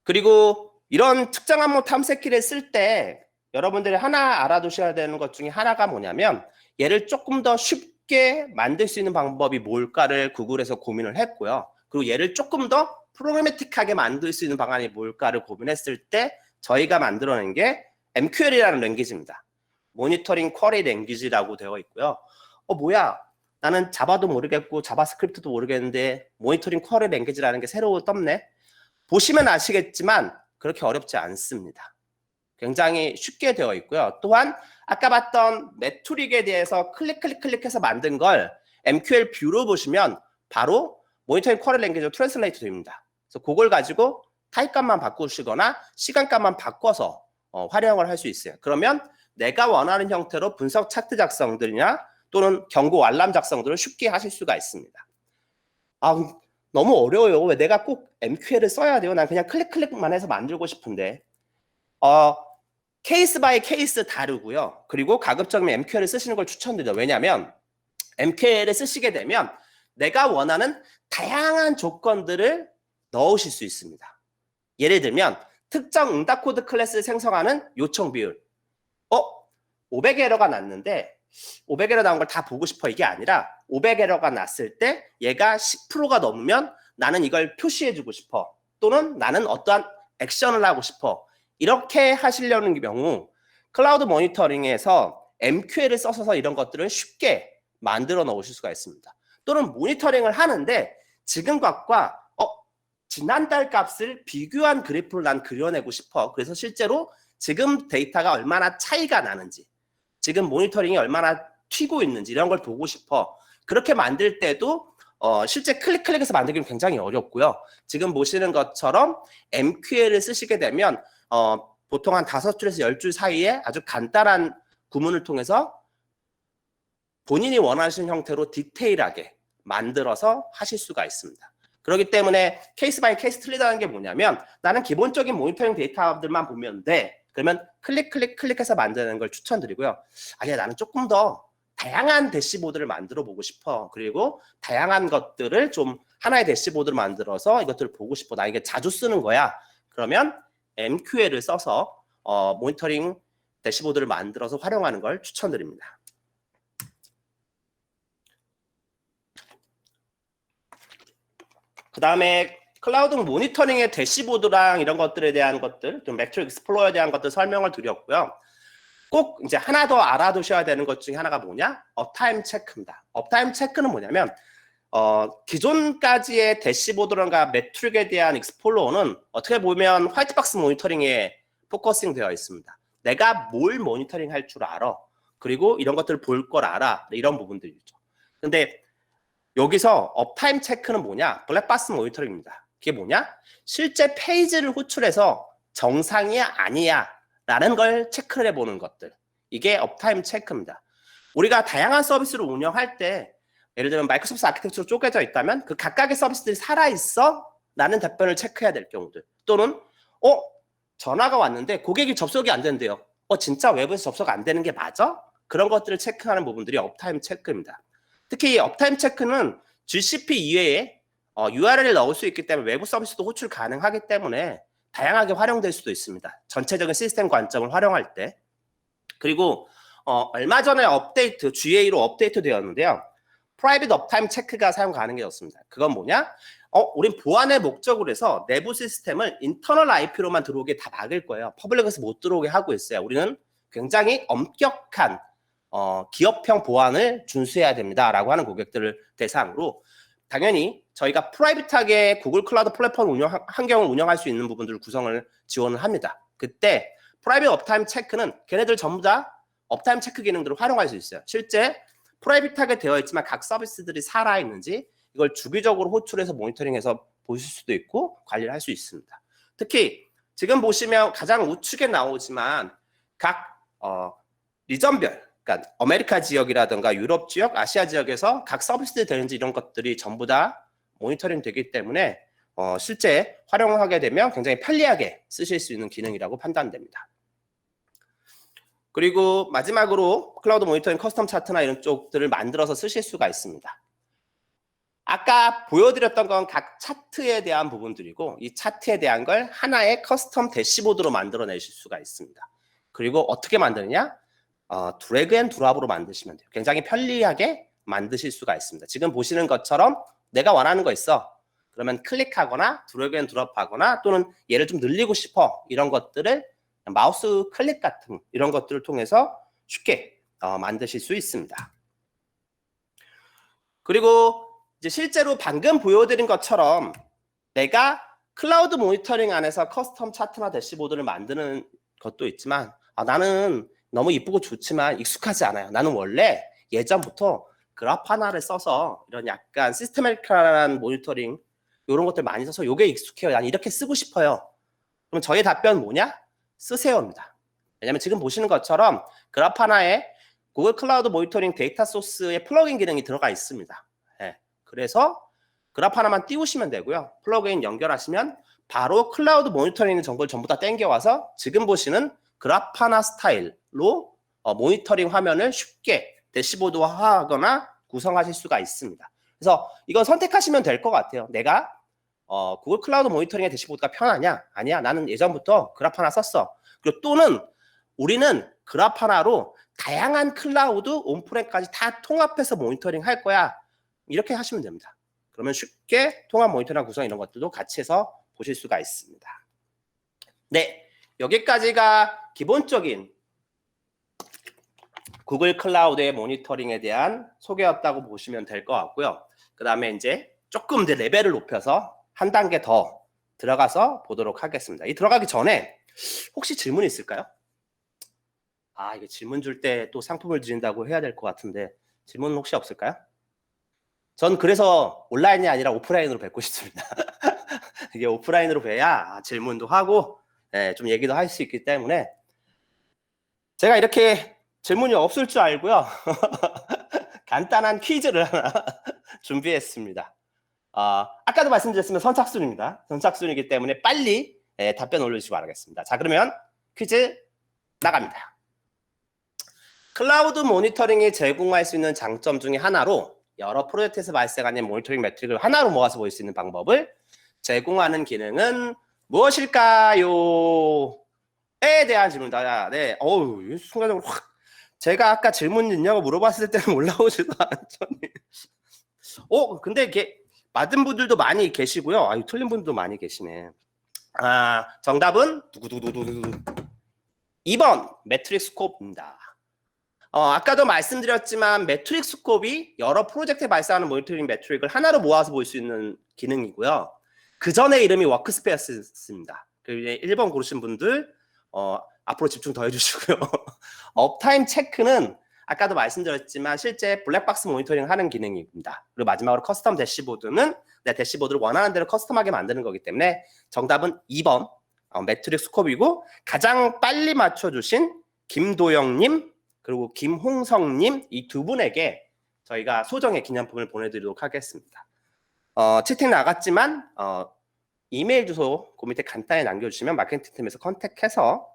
그리고 이런 측정 항목 탐색기를 쓸 때 여러분들이 하나 알아두셔야 되는 것 중에 하나가 뭐냐면 얘를 조금 더 쉽게 만들 수 있는 방법이 뭘까를 구글에서 고민을 했고요. 그리고 얘를 조금 더 프로그래매틱하게 만들 수 있는 방안이 뭘까를 고민했을 때 저희가 만들어낸 게 MQL이라는 랭귀지입니다. 모니터링 쿼리 랭귀지라고 되어 있고요. 뭐야? 나는 자바도 모르겠고 자바스크립트도 모르겠는데 모니터링 쿼리 랭귀지라는 게 새로 떴네. 보시면 아시겠지만 그렇게 어렵지 않습니다. 굉장히 쉽게 되어 있고요. 또한 아까 봤던 매트릭에 대해서 클릭해서 만든 걸 MQL 뷰로 보시면 바로 모니터링 쿼리 랭귀지로 트랜슬레이트 됩니다. 그래서 그걸 가지고 타입값만 바꾸시거나 시간값만 바꿔서 활용을 할 수 있어요. 그러면 내가 원하는 형태로 분석 차트 작성들이나 또는 경고 알람 작성들을 쉽게 하실 수가 있습니다. 너무 어려워요. 왜 내가 꼭 MQL을 써야 돼요? 난 그냥 클릭만 해서 만들고 싶은데. 케이스 바이 케이스 다르고요. 그리고 가급적이면 MQL을 쓰시는 걸 추천드려요. 왜냐하면 MQL을 쓰시게 되면 내가 원하는 다양한 조건들을 넣으실 수 있습니다. 예를 들면 특정 응답 코드 클래스를 생성하는 요청 비율. 500에러가 났는데 500에러 나온 걸 다 보고 싶어 이게 아니라 500에러가 났을 때 얘가 10%가 넘으면 나는 이걸 표시해주고 싶어. 또는 나는 어떠한 액션을 하고 싶어. 이렇게 하시려는 경우 클라우드 모니터링에서 MQL을 써서 이런 것들을 쉽게 만들어 놓으실 수가 있습니다. 또는 모니터링을 하는데 지금 값과 지난달 값을 비교한 그래프를 난 그려내고 싶어. 그래서 실제로 지금 데이터가 얼마나 차이가 나는지 지금 모니터링이 얼마나 튀고 있는지 이런 걸 보고 싶어. 그렇게 만들 때도 실제 클릭해서 만들기는 굉장히 어렵고요. 지금 보시는 것처럼 MQL을 쓰시게 되면 보통 한 5줄에서 10줄 사이에 아주 간단한 구문을 통해서 본인이 원하시는 형태로 디테일하게 만들어서 하실 수가 있습니다. 그렇기 때문에 케이스 바이 케이스 틀리다는 게 뭐냐면 나는 기본적인 모니터링 데이터들만 보면 돼. 그러면 클릭해서 만드는 걸 추천드리고요. 아니야, 나는 조금 더 다양한 대시보드를 만들어 보고 싶어. 그리고 다양한 것들을 좀 하나의 대시보드를 만들어서 이것들을 보고 싶어. 나 이게 자주 쓰는 거야. 그러면 MQL을 써서 모니터링 대시보드를 만들어서 활용하는 걸 추천드립니다. 그 다음에 클라우드 모니터링의 대시보드랑 이런 것들에 대한 것들, 좀 매트릭 익스플로어에 대한 것들 설명을 드렸고요. 꼭 이제 하나 더 알아두셔야 되는 것 중에 하나가 뭐냐? 업타임 체크입니다. 업타임 체크는 뭐냐면 기존까지의 대시보드란가 매트릭에 대한 익스플로어는 어떻게 보면 화이트박스 모니터링에 포커싱 되어 있습니다. 내가 뭘 모니터링 할 줄 알아. 그리고 이런 것들을 볼 걸 알아. 이런 부분들이죠. 근데 여기서 업타임 체크는 뭐냐? 블랙박스 모니터링입니다. 그게 뭐냐? 실제 페이지를 호출해서 정상이야 아니야 라는 걸 체크를 해보는 것들. 이게 업타임 체크입니다. 우리가 다양한 서비스를 운영할 때 예를 들면 마이크로소프트 아키텍처로 쪼개져 있다면 그 각각의 서비스들이 살아있어? 라는 답변을 체크해야 될 경우들. 또는 전화가 왔는데 고객이 접속이 안 된대요. 진짜 외부에서 접속 안 되는 게 맞아? 그런 것들을 체크하는 부분들이 업타임 체크입니다. 특히 이 업타임 체크는 GCP 이외에 URL을 넣을 수 있기 때문에 외부 서비스도 호출 가능하기 때문에 다양하게 활용될 수도 있습니다. 전체적인 시스템 관점을 활용할 때. 그리고 얼마 전에 GA로 업데이트 되었는데요. 프라이빗 업타임 체크가 사용 가능해 졌습니다. 그건 뭐냐? 우린 보안의 목적으로 해서 내부 시스템을 인터널 IP로만 들어오게 다 막을 거예요. 퍼블릭에서 못 들어오게 하고 있어요. 우리는 굉장히 엄격한 기업형 보안을 준수해야 됩니다라고 하는 고객들을 대상으로 당연히 저희가 프라이빗하게 구글 클라우드 플랫폼 환경을 운영할 수 있는 부분들을 구성을 지원을 합니다. 그때 프라이빗 업타임 체크는 걔네들 전부 다 업타임 체크 기능들을 활용할 수 있어요. 실제 프라이빗하게 되어 있지만 각 서비스들이 살아있는지 이걸 주기적으로 호출해서 모니터링해서 보실 수도 있고 관리를 할 수 있습니다. 특히 지금 보시면 가장 우측에 나오지만 각 리전별, 그러니까 아메리카 지역이라든가 유럽 지역, 아시아 지역에서 각 서비스들이 되는지 이런 것들이 전부 다 모니터링 되기 때문에 실제 활용하게 되면 굉장히 편리하게 쓰실 수 있는 기능이라고 판단됩니다. 그리고 마지막으로 클라우드 모니터링 커스텀 차트나 이런 쪽들을 만들어서 쓰실 수가 있습니다. 아까 보여드렸던 건 각 차트에 대한 부분들이고 이 차트에 대한 걸 하나의 커스텀 대시보드로 만들어내실 수가 있습니다. 그리고 어떻게 만드느냐? 드래그 앤 드롭으로 만드시면 돼요. 굉장히 편리하게 만드실 수가 있습니다. 지금 보시는 것처럼 내가 원하는 거 있어. 그러면 클릭하거나 드래그 앤 드롭하거나 또는 얘를 좀 늘리고 싶어. 이런 것들을 마우스 클릭 같은 이런 것들을 통해서 쉽게 만드실 수 있습니다. 그리고 이제 실제로 방금 보여드린 것처럼 내가 클라우드 모니터링 안에서 커스텀 차트나 대시보드를 만드는 것도 있지만 나는 너무 이쁘고 좋지만 익숙하지 않아요. 나는 원래 예전부터 그라파나를 써서 이런 약간 시스테마틱한 모니터링 이런 것들 많이 써서 이게 익숙해요. 난 이렇게 쓰고 싶어요. 그럼 저의 답변은 뭐냐? 쓰세요입니다. 왜냐하면 지금 보시는 것처럼 그라파나에 구글 클라우드 모니터링 데이터 소스의 플러그인 기능이 들어가 있습니다. 그래서 그래프 하나만 띄우시면 되고요. 플러그인 연결하시면 바로 클라우드 모니터링 정보를 전부 다 땡겨와서 지금 보시는 그라파나 스타일로 모니터링 화면을 쉽게 대시보드화하거나 구성하실 수가 있습니다. 그래서 이건 선택하시면 될 것 같아요. 내가 구글 클라우드 모니터링의 대시보드가 편하냐? 아니야. 나는 예전부터 그라파나 썼어. 그리고 또는 우리는 그라파나로 다양한 클라우드 온프렘까지 다 통합해서 모니터링 할 거야. 이렇게 하시면 됩니다. 그러면 쉽게 통합 모니터링 구성 이런 것들도 같이 해서 보실 수가 있습니다. 네, 여기까지가 기본적인 구글 클라우드의 모니터링에 대한 소개였다고 보시면 될 것 같고요. 그 다음에 이제 조금 더 레벨을 높여서 한 단계 더 들어가서 보도록 하겠습니다. 이 들어가기 전에 혹시 질문이 있을까요? 이게 질문 줄 때 또 상품을 드린다고 해야 될 것 같은데 질문 혹시 없을까요? 전 그래서 온라인이 아니라 오프라인으로 뵙고 싶습니다. 이게 오프라인으로 뵈야 질문도 하고 좀 얘기도 할 수 있기 때문에 제가 이렇게 질문이 없을 줄 알고요. 간단한 퀴즈를 하나 준비했습니다. 아까도 말씀드렸으면 선착순입니다. 선착순이기 때문에 빨리 답변 올려주시기 바라겠습니다. 자, 그러면 퀴즈 나갑니다. 클라우드 모니터링이 제공할 수 있는 장점 중에 하나로 여러 프로젝트에서 발생하는 모니터링 매트릭을 하나로 모아서 볼 수 있는 방법을 제공하는 기능은 무엇일까요? 에 대한 질문이다. 네, 순간적으로 확 제가 아까 질문 있냐고 물어봤을 때는 올라오지도 않았더니 근데 이게 맞은 분들도 많이 계시고요. 틀린 분들도 많이 계시네. 정답은 두구두구두구 2번 매트릭 스코프입니다. 아까도 말씀드렸지만 매트릭 스코프이 여러 프로젝트에 발생하는 모니터링 매트릭을 하나로 모아서 볼 수 있는 기능이고요. 그 전에 이름이 워크스페이스입니다. 1번 고르신 분들 앞으로 집중 더 해주시고요. 업타임 체크는 아까도 말씀드렸지만 실제 블랙박스 모니터링 하는 기능입니다. 그리고 마지막으로 커스텀 대시보드는 내 대시보드를 원하는 대로 커스텀하게 만드는 거기 때문에 정답은 2번 매트릭 스코프이고 가장 빨리 맞춰주신 김도영님 그리고 김홍성님 이 두 분에게 저희가 소정의 기념품을 보내드리도록 하겠습니다. 채팅 나갔지만 이메일 주소 그 밑에 간단히 남겨주시면 마케팅팀에서 컨택해서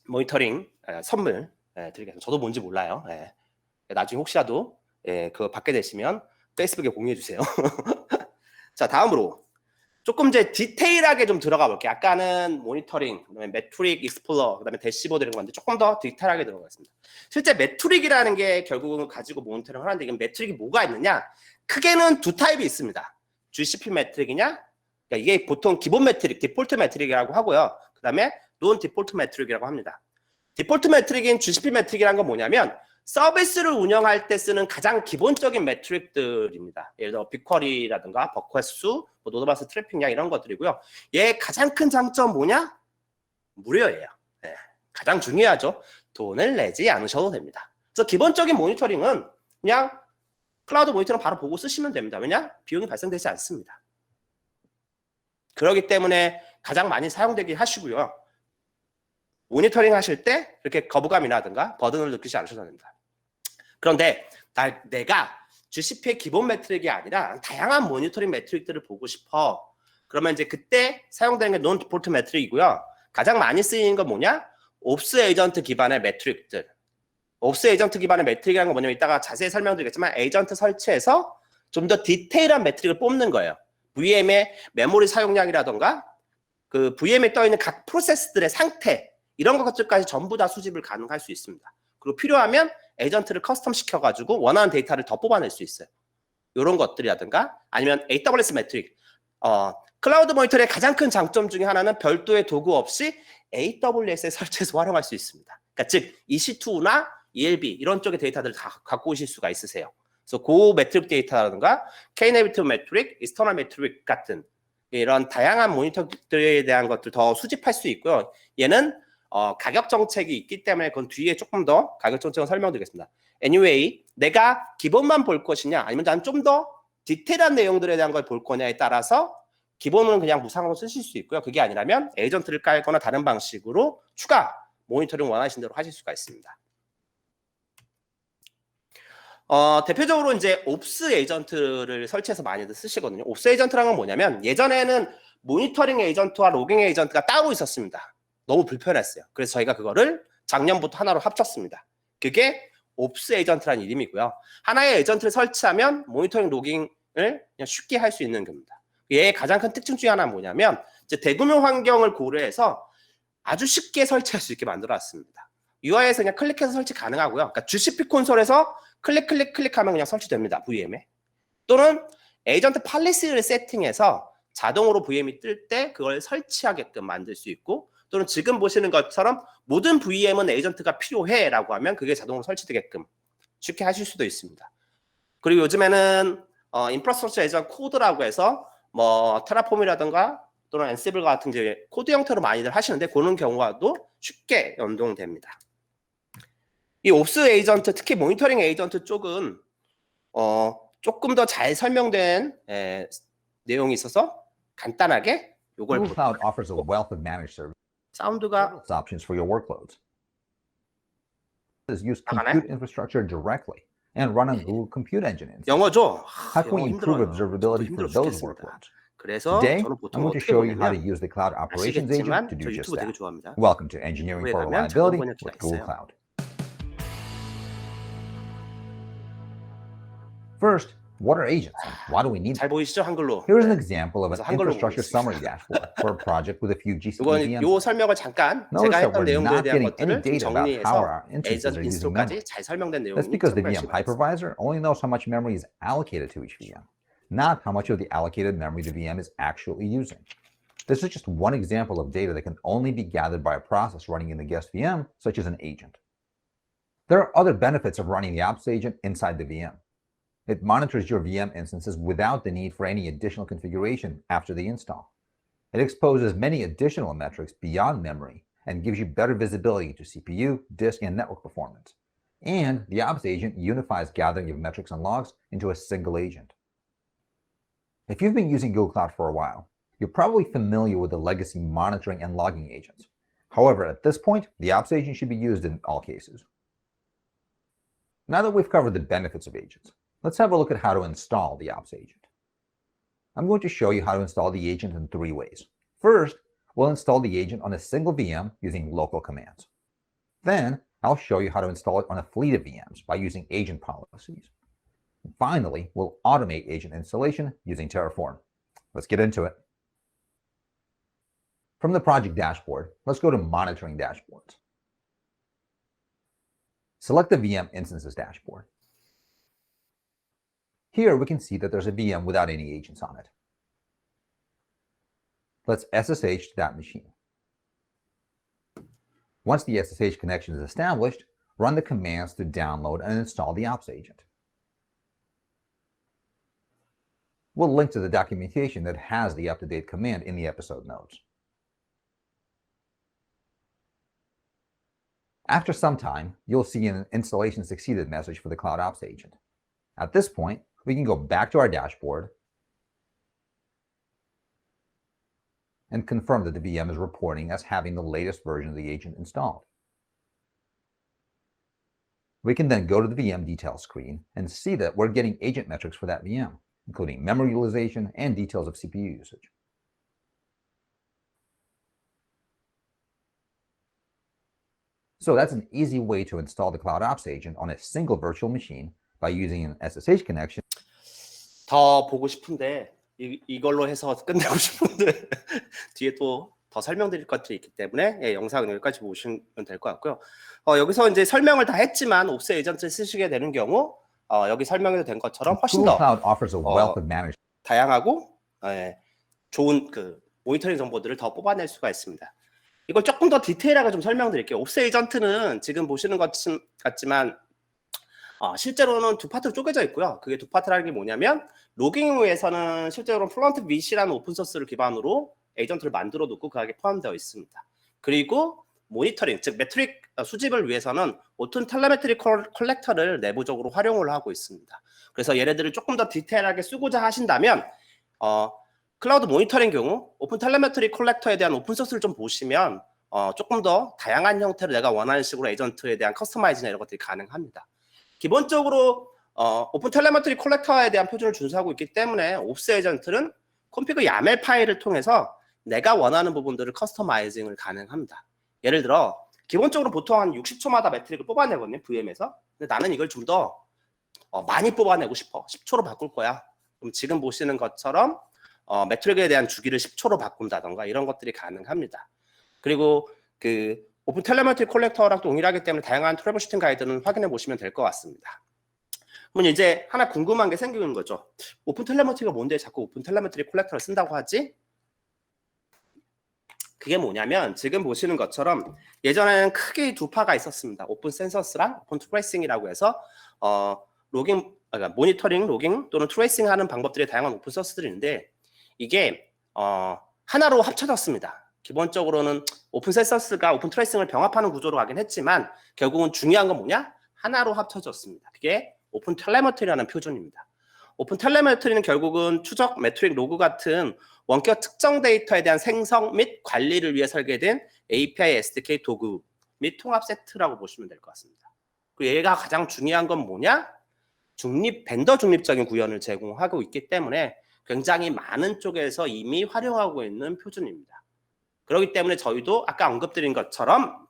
모니터링 선물 드리겠습니다. 저도 뭔지 몰라요. 나중에 혹시라도 그거 받게 되시면 페이스북에 공유해 주세요. 자, 다음으로 조금 이제 디테일하게 좀 들어가 볼게요. 아까는 모니터링, 그다음에 매트릭, 익스플로러, 그다음에 대시보드 이런 건데 조금 더 디테일하게 들어가겠습니다. 실제 매트릭이라는 게 결국은 가지고 모니터링을 하는데 이게 매트릭이 뭐가 있느냐? 크게는 두 타입이 있습니다. GCP 매트릭이냐? 그러니까 이게 보통 기본 매트릭, 디폴트 매트릭이라고 하고요. 그다음에 논 디폴트 매트릭이라고 합니다. 디폴트 매트릭인 GCP 매트릭이라는 건 뭐냐면 서비스를 운영할 때 쓰는 가장 기본적인 매트릭들입니다. 예를 들어 빅쿼리라든가 버퀘 수, 뭐 노드바스 트래픽량 이런 것들이고요. 얘 가장 큰 장점 뭐냐? 무료예요. 네, 가장 중요하죠. 돈을 내지 않으셔도 됩니다. 그래서 기본적인 모니터링은 그냥 클라우드 모니터링 바로 보고 쓰시면 됩니다. 왜냐? 비용이 발생되지 않습니다. 그렇기 때문에 가장 많이 사용되게 하시고요. 모니터링 하실 때 이렇게 거부감이라든가 버든을 느끼지 않으셔도 됩니다. 그런데 내가 GCP의 기본 매트릭이 아니라 다양한 모니터링 매트릭들을 보고 싶어. 그러면 이제 그때 사용되는 게 논 디폴트 매트릭이고요. 가장 많이 쓰이는 건 뭐냐? 옵스 에이전트 기반의 매트릭들. 옵스 에이전트 기반의 매트릭이라는 건 뭐냐면 이따가 자세히 설명드리겠지만 에이전트 설치해서 좀 더 디테일한 매트릭을 뽑는 거예요. VM의 메모리 사용량이라던가 그 VM에 떠있는 각 프로세스들의 상태 이런 것들까지 전부 다 수집을 가능할 수 있습니다. 그리고 필요하면 에이전트를 커스텀 시켜가지고 원하는 데이터를 더 뽑아낼 수 있어요. 이런 것들이라든가 아니면 AWS 매트릭. 클라우드 모니터의 가장 큰 장점 중에 하나는 별도의 도구 없이 AWS에 설치해서 활용할 수 있습니다. 그러니까 즉 EC2나 ELB 이런 쪽의 데이터들을 다 갖고 오실 수가 있으세요. 그래서 고 매트릭 데이터라든가 K네비티브 매트릭, 익스터널 매트릭 같은 이런 다양한 모니터들에 대한 것들 더 수집할 수 있고요. 얘는 가격 정책이 있기 때문에 그건 뒤에 조금 더 가격 정책을 설명드리겠습니다. Anyway, 내가 기본만 볼 것이냐 아니면 난 좀 더 디테일한 내용들에 대한 걸 볼 거냐에 따라서 기본은 그냥 무상으로 쓰실 수 있고요. 그게 아니라면 에이전트를 깔거나 다른 방식으로 추가 모니터링 원하신 대로 하실 수가 있습니다. 대표적으로 이제 옵스 에이전트를 설치해서 많이들 쓰시거든요. 옵스 에이전트라는 건 뭐냐면 예전에는 모니터링 에이전트와 로깅 에이전트가 따로 있었습니다. 너무 불편했어요. 그래서 저희가 그거를 작년부터 하나로 합쳤습니다. 그게 옵스 에이전트라는 이름이고요. 하나의 에이전트를 설치하면 모니터링 로깅을 그냥 쉽게 할 수 있는 겁니다. 얘의 가장 큰 특징 중에 하나는 뭐냐면 이제 대규모 환경을 고려해서 아주 쉽게 설치할 수 있게 만들어놨습니다. UI에서 그냥 클릭해서 설치 가능하고요. 그러니까 GCP 콘솔에서 클릭하면 그냥 설치됩니다. VM에. 또는 에이전트 팔리시를 세팅해서 자동으로 VM이 뜰 때 그걸 설치하게끔 만들 수 있고 또는 지금 보시는 것처럼 모든 VM은 에이전트가 필요해 라고 하면 그게 자동으로 설치되게끔 쉽게 하실 수도 있습니다. 그리고 요즘에는 인프라스트럭처 에이전트 코드라고 해서 뭐 테라폼이라든가 또는 엔시블 같은 이제 코드 형태로 많이들 하시는데 그런 경우와도 쉽게 연동됩니다. 이 옵스 에이전트, 특히 모니터링 에이전트 쪽은 조금 더 잘 설명된 내용이 있어서 간단하게 요걸 Google Cloud offers a wealth of managed services 사운드가 options for your workloads. Use 나가네? compute infrastructure directly and run on Google Compute Engine instance. 영어죠? How can we 영어 improve 힘들어요. observability 저도 for 힘들어 those 죽겠습니다. workloads? 그래서 Today, 저는 I'm 보통 going to 어떻게 show you how to 보냐면 use the Cloud Operations Agent 아시겠지만 to do 저 just 유튜브 되게 that. 좋아합니다. Welcome to Engineering 유튜브에 for 가면 자동 Reliability 번역기가 with Google 있어요. Cloud. First, what are agents? Why do we need 잘 them? 보이시죠? 한글로. Here's an example of an 그래서 한글로 infrastructure 보겠습니다. summary dashboard for a project with a few GCP 이건 VMs. 요 설명을 잠깐 Notice 제가 that 했던 we're 내용들에 not 대한 getting any 것들을 좀 data about how our 정리해서 instances 에이전트 are using memory. 인스톨까지 잘 설명된 That's 내용이 because the 참고하시기 VM 바랍니다. hypervisor only knows how much memory is allocated to each VM, not how much of the allocated memory the VM is actually using. This is just one example of data that can only be gathered by a process running in the guest VM, such as an agent. There are other benefits of running the ops agent inside the VM. It monitors your VM instances without the need for any additional configuration after the install. It exposes many additional metrics beyond memory and gives you better visibility into CPU, disk, and network performance. And the Ops agent unifies gathering of metrics and logs into a single agent. If you've been using Google Cloud for a while, you're probably familiar with the legacy monitoring and logging agents. However, at this point, the Ops agent should be used in all cases. Now that we've covered the benefits of agents, let's have a look at how to install the Ops agent. I'm going to show you how to install the agent in 3 ways. First, we'll install the agent on a single VM using local commands. Then, I'll show you how to install it on a fleet of VMs by using agent policies. And finally, we'll automate agent installation using Terraform. Let's get into it. From the project dashboard, let's go to monitoring dashboards. Select the VM instances dashboard. Here we can see that there's a VM without any agents on it. Let's SSH to that machine. Once the SSH connection is established, run the commands to download and install the ops agent. We'll link to the documentation that has the up-to-date command in the episode notes. After some time, you'll see an installation succeeded message for the Cloud Ops agent. At this point, we can go back to our dashboard and confirm that the VM is reporting as having the latest version of the agent installed. We can then go to the VM details screen and see that we're getting agent metrics for that VM, including memory utilization and details of CPU usage. So that's an easy way to install the Cloud Ops agent on a single virtual machine by using an SSH connection. 더 보고 싶은데 이걸로 해서 끝내고 싶은데 뒤에 또 더 설명드릴 것들이 있기 때문에 영상은 여기까지 보시면 될 것 같고요. 여기서 이제 설명을 다 했지만 옵스 에이전트를 쓰시게 되는 경우 여기 설명이 된 것처럼 훨씬 Google 더 Cloud offers a wealth of managed 다양하고 좋은 그 모니터링 정보들을 더 뽑아낼 수가 있습니다. 이걸 조금 더 디테일하게 좀 설명드릴게요. 옵스 에이전트는 지금 보시는 것 같지만 실제로는 두 파트로 쪼개져 있고요. 그게 두 파트라는 게 뭐냐면 로깅 위해서는 실제로 플런트 VC라는 오픈소스를 기반으로 에이전트를 만들어 놓고 그 안에 포함되어 있습니다. 그리고 모니터링, 즉 매트릭 수집을 위해서는 오픈 텔레메트리 컬렉터를 내부적으로 활용을 하고 있습니다. 그래서 얘네들을 조금 더 디테일하게 쓰고자 하신다면 클라우드 모니터링 경우 오픈 텔레메트리 컬렉터에 대한 오픈소스를 좀 보시면 조금 더 다양한 형태로 내가 원하는 식으로 에이전트에 대한 커스터마이징이나 이런 것들이 가능합니다. 기본적으로 오픈 텔레메트리 컬렉터에 대한 표준을 준수하고 있기 때문에 옵스 에이전트는 콘피그 YAML 파일을 통해서 내가 원하는 부분들을 커스터마이징을 가능합니다. 예를 들어 기본적으로 보통 한 60초마다 매트릭을 뽑아내거든요, VM에서. 근데 나는 이걸 좀 더 많이 뽑아내고 싶어. 10초로 바꿀 거야. 그럼 지금 보시는 것처럼 매트릭에 대한 주기를 10초로 바꾼다던가 이런 것들이 가능합니다. 그리고 그 오픈 텔레메트리 컬렉터랑 동일하기 때문에 다양한 트러블 슈팅 가이드는 확인해 보시면 될 것 같습니다. 그러면 이제 하나 궁금한 게 생기는 거죠. 오픈 텔레메트리가 뭔데 자꾸 오픈 텔레메트리 컬렉터를 쓴다고 하지? 그게 뭐냐면 지금 보시는 것처럼 예전에는 크게 두 파가 있었습니다. 오픈 센서스랑 오픈 트레이싱이라고 해서 로깅, 그러니까 모니터링, 로깅 또는 트레이싱 하는 방법들이 다양한 오픈 소스들이 있는데 이게 하나로 합쳐졌습니다. 기본적으로는 오픈 센서스가 오픈 트레이싱을 병합하는 구조로 가긴 했지만 결국은 중요한 건 뭐냐? 하나로 합쳐졌습니다. 그게 오픈 텔레메트리라는 표준입니다. 오픈 텔레메트리는 결국은 추적, 매트릭, 로그 같은 원격 특정 데이터에 대한 생성 및 관리를 위해 설계된 API, SDK 도구 및 통합 세트라고 보시면 될 것 같습니다. 그리고 얘가 가장 중요한 건 뭐냐? 벤더 중립적인 구현을 제공하고 있기 때문에 굉장히 많은 쪽에서 이미 활용하고 있는 표준입니다. 그렇기 때문에 저희도 아까 언급드린 것처럼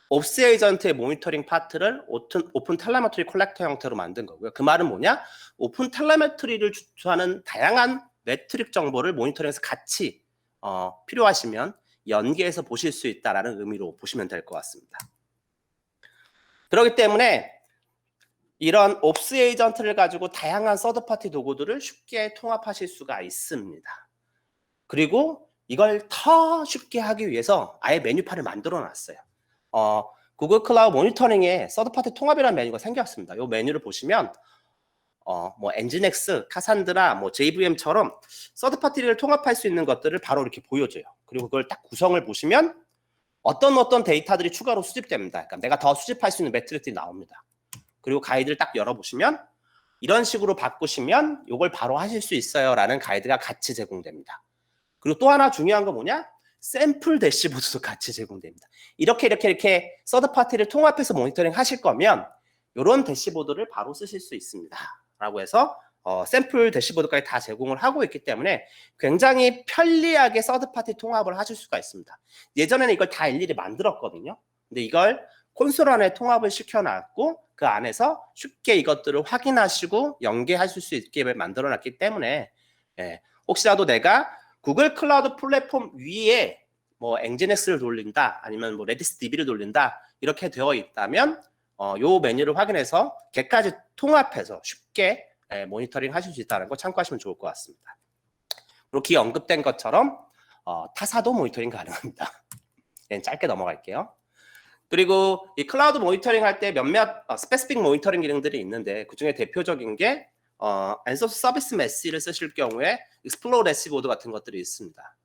옵스 에이전트의 모니터링 파트를 오픈 텔레메트리 컬렉터 형태로 만든 거고요. 그 말은 뭐냐? 오픈 텔레메트리를 주하는 다양한 매트릭 정보를 모니터링에서 같이 필요하시면 연계해서 보실 수 있다는 의미로 보시면 될 것 같습니다. 그렇기 때문에 이런 옵스 에이전트를 가지고 다양한 서드파티 도구들을 쉽게 통합하실 수가 있습니다. 그리고 이걸 더 쉽게 하기 위해서 아예 메뉴판을 만들어 놨어요. 구글 클라우드 모니터링에 서드파티 통합이라는 메뉴가 생겼습니다. 이 메뉴를 보시면 뭐 엔진엑스, 카산드라, 뭐 JVM처럼 서드파티를 통합할 수 있는 것들을 바로 이렇게 보여줘요. 그리고 그걸 딱 구성을 보시면 어떤 데이터들이 추가로 수집됩니다. 그러니까 내가 더 수집할 수 있는 매트릭들이 나옵니다. 그리고 가이드를 딱 열어보시면 이런 식으로 바꾸시면 이걸 바로 하실 수 있어요 라는 가이드가 같이 제공됩니다. 그리고 또 하나 중요한 건 뭐냐? 샘플 대시보드도 같이 제공됩니다. 이렇게 서드파티를 통합해서 모니터링 하실 거면 이런 대시보드를 바로 쓰실 수 있습니다. 라고 해서 샘플 대시보드까지 다 제공을 하고 있기 때문에 굉장히 편리하게 서드파티 통합을 하실 수가 있습니다. 예전에는 이걸 다 일일이 만들었거든요. 근데 이걸 콘솔 안에 통합을 시켜놨고 그 안에서 쉽게 이것들을 확인하시고 연계하실 수 있게 만들어놨기 때문에 혹시라도 내가 구글 클라우드 플랫폼 위에 뭐 엔진엑스를 돌린다, 아니면 뭐 레디스 DB를 돌린다 이렇게 되어 있다면 요 메뉴를 확인해서 개까지 통합해서 쉽게 모니터링 하실 수 있다는 거 참고하시면 좋을 것 같습니다. 그리고 기 언급된 것처럼 타사도 모니터링 가능합니다. 짧게 넘어갈게요. 그리고 이 클라우드 모니터링 할 때 몇몇 스페시픽 모니터링 기능들이 있는데 그 중에 대표적인 게 엔소스 서비스 메시를 쓰실 경우에 익스플로어 대시보드 같은 것들이 있습니다.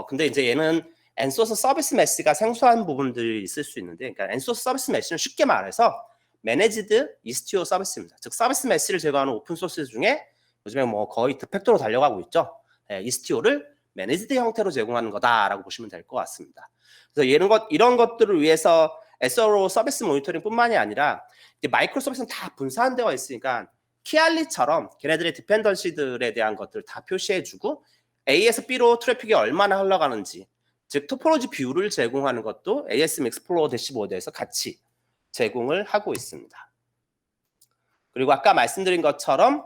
근데 이제 얘는 엔소스 서비스 메시가 생소한 부분들이 있을 수 있는데, 그러니까 엔소스 서비스 메시는 쉽게 말해서 매니지드 이스티오 서비스입니다. 즉 서비스 메시를 제공하는 오픈 소스 중에 요즘에 뭐 거의 드팩토로 달려가고 있죠. 이스티오를 매니지드 형태로 제공하는 거다라고 보시면 될 것 같습니다. 그래서 이런 것들을 위해서 SRO 서비스 모니터링뿐만이 아니라 이제 마이크로 서비스는 다 분산되어 있으니까 키알리처럼 걔네들의 디펜던시들에 대한 것들 다 표시해주고 A에서 B로 트래픽이 얼마나 흘러가는지, 즉 토포로지 뷰를 제공하는 것도 ASM 익스플로러 대시보드에서 같이 제공을 하고 있습니다. 그리고 아까 말씀드린 것처럼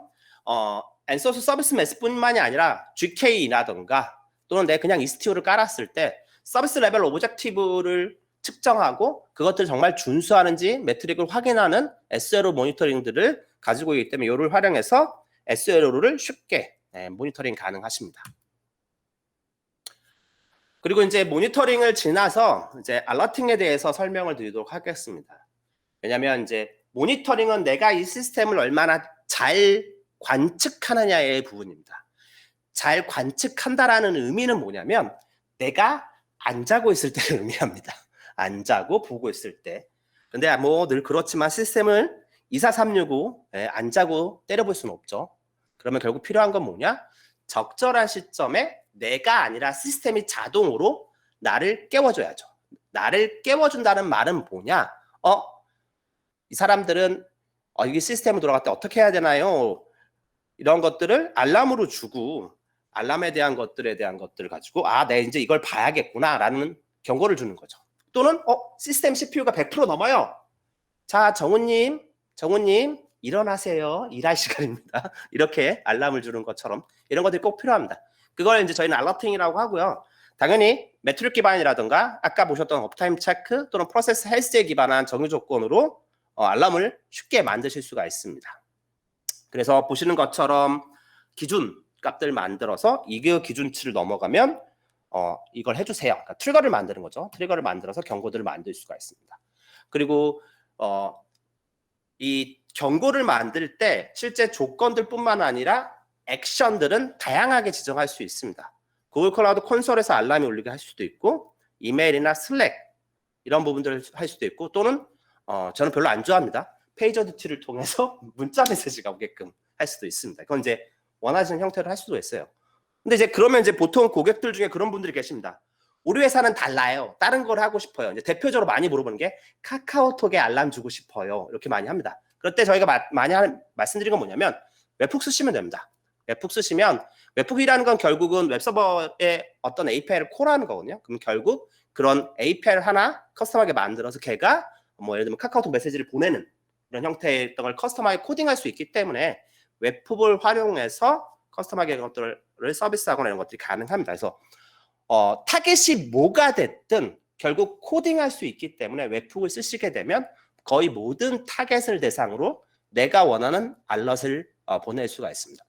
엔소스 서비스 메시뿐만이 아니라 GK라던가 또는 내 그냥 이스티오를 깔았을 때 서비스 레벨 오브젝티브를 측정하고 그것들을 정말 준수하는지 매트릭을 확인하는 SLO 모니터링들을 가지고 있기 때문에 이를 활용해서 SLO를 쉽게 모니터링 가능하십니다. 그리고 이제 모니터링을 지나서 이제 알러팅에 대해서 설명을 드리도록 하겠습니다. 왜냐하면 이제 모니터링은 내가 이 시스템을 얼마나 잘 관측하느냐의 부분입니다. 잘 관측한다라는 의미는 뭐냐면 내가 안 자고 있을 때를 의미합니다. 안 자고 보고 있을 때. 근데 뭐 늘 그렇지만 시스템을 24365 안 자고 때려볼 수는 없죠. 그러면 결국 필요한 건 뭐냐? 적절한 시점에 내가 아니라 시스템이 자동으로 나를 깨워줘야죠. 나를 깨워준다는 말은 뭐냐? 이 사람들은 이게 시스템으로 돌아갈 때 어떻게 해야 되나요? 이런 것들을 알람으로 주고 알람에 대한 것들을 가지고 내가 이제 이걸 봐야겠구나라는 경고를 주는 거죠. 또는 시스템 CPU가 100% 넘어요. 자, 정우님 일어나세요. 일할 시간입니다. 이렇게 알람을 주는 것처럼 이런 것들이 꼭 필요합니다. 그걸 이제 저희는 알러팅이라고 하고요. 당연히 매트릭 기반이라든가 아까 보셨던 업타임 체크 또는 프로세스 헬스에 기반한 정유 조건으로 알람을 쉽게 만드실 수가 있습니다. 그래서 보시는 것처럼 기준 값들 만들어서 이게 기준치를 넘어가면 이걸 해주세요. 그러니까 트리거를 만드는 거죠. 트리거를 만들어서 경고들을 만들 수가 있습니다. 그리고 이 경고를 만들 때 실제 조건들뿐만 아니라 액션들은 다양하게 지정할 수 있습니다. 구글 클라우드 콘솔에서 알람이 울리게 할 수도 있고 이메일이나 슬랙 이런 부분들을 할 수도 있고 또는 저는 별로 안 좋아합니다. 페이저 듀티를 통해서 문자 메시지가 오게끔 할 수도 있습니다. 그건 이제 원하시는 형태로 할 수도 있어요. 근데 이제 그러면 이제 보통 고객들 중에 그런 분들이 계십니다. 우리 회사는 달라요. 다른 걸 하고 싶어요. 이제 대표적으로 많이 물어보는 게 카카오톡에 알람 주고 싶어요. 이렇게 많이 합니다. 그럴 때 저희가 많이 말씀드린 건 뭐냐면 웹훅 쓰시면 됩니다. 웹훅 쓰시면 웹훅이라는 건 결국은 웹서버에 어떤 API를 콜하는 거거든요. 그럼 결국 그런 API를 하나 커스텀하게 만들어서 걔가 뭐 예를 들면 카카오톡 메시지를 보내는 이런 형태의 걸 커스텀하게 코딩할 수 있기 때문에 웹훅을 활용해서 커스텀하게 것들을 서비스하거나 이런 것들이 가능합니다. 그래서 타겟이 뭐가 됐든 결국 코딩할 수 있기 때문에 웹훅을 쓰시게 되면 거의 모든 타겟을 대상으로 내가 원하는 알럿을 보낼 수가 있습니다.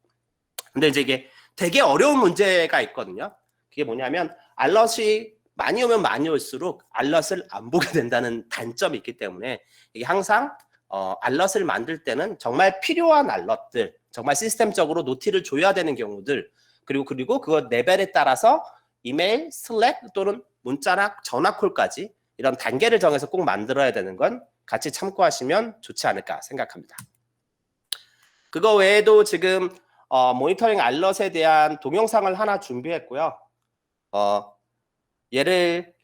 근데 이제 이게 되게 어려운 문제가 있거든요. 그게 뭐냐면 알럿이 많이 오면 많이 올수록 알럿을 안 보게 된다는 단점이 있기 때문에 이게 항상 알럿을 만들 때는 정말 필요한 알럿들, 정말 시스템적으로 노티를 줘야 되는 경우들, 그리고 그거 레벨에 따라서 이메일, 슬랙 또는 문자나 전화콜까지 이런 단계를 정해서 꼭 만들어야 되는 건 같이 참고하시면 좋지 않을까 생각합니다. 그거 외에도 지금 모니터링 알럿에 대한 동영상을 하나 준비했고요. 얘를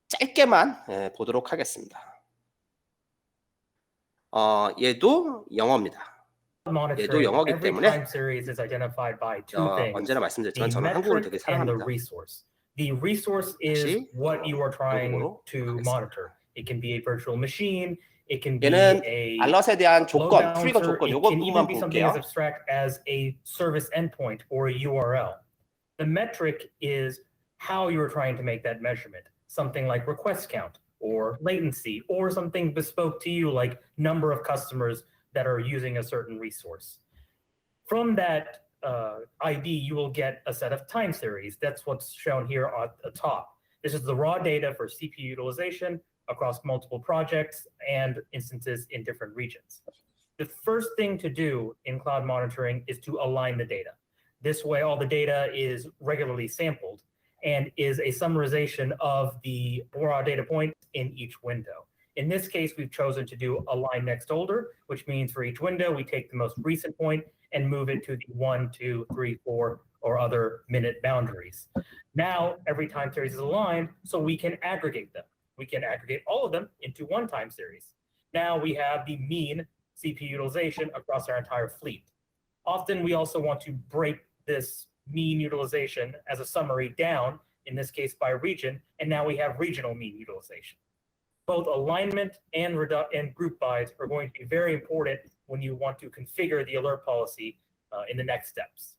짧게만 보도록 하겠습니다. 얘도 영어입니다. 얘도 영어이기 때문에 언제나 말씀드렸지만 저는 한국어를 되게 사랑합니다. The resource is what you are trying to monitor. It can be a virtual machine. It can be 얘는 a 알럿에 대한 load 조건, 트리거 balancer. 조건 It 요것만 can even be something 볼게요. as abstract as a service endpoint or a URL. The metric is how you were trying to make that measurement. Something like request count or latency, or something bespoke to you like number of customers that are using a certain resource. From that ID, you will get a set of time series. That's what's shown here at the top. This is the raw data for CPU utilization across multiple projects and instances in different regions. The first thing to do in cloud monitoring is to align the data. This way, all the data is regularly sampled and is a summarization of the raw data points in each window. In this case, we've chosen to do align next older, which means for each window, we take the most recent point and move it to the 1, 2, 3, 4, or other minute boundaries. Now, every time series is aligned, so we can aggregate them. We can aggregate all of them into one time series. Now we have the mean CPU utilization across our entire fleet. Often we also want to break this mean utilization as a summary down, in this case by region, and now we have regional mean utilization. Both alignment and group bys are going to be very important when you want to configure the alert policy in the next steps.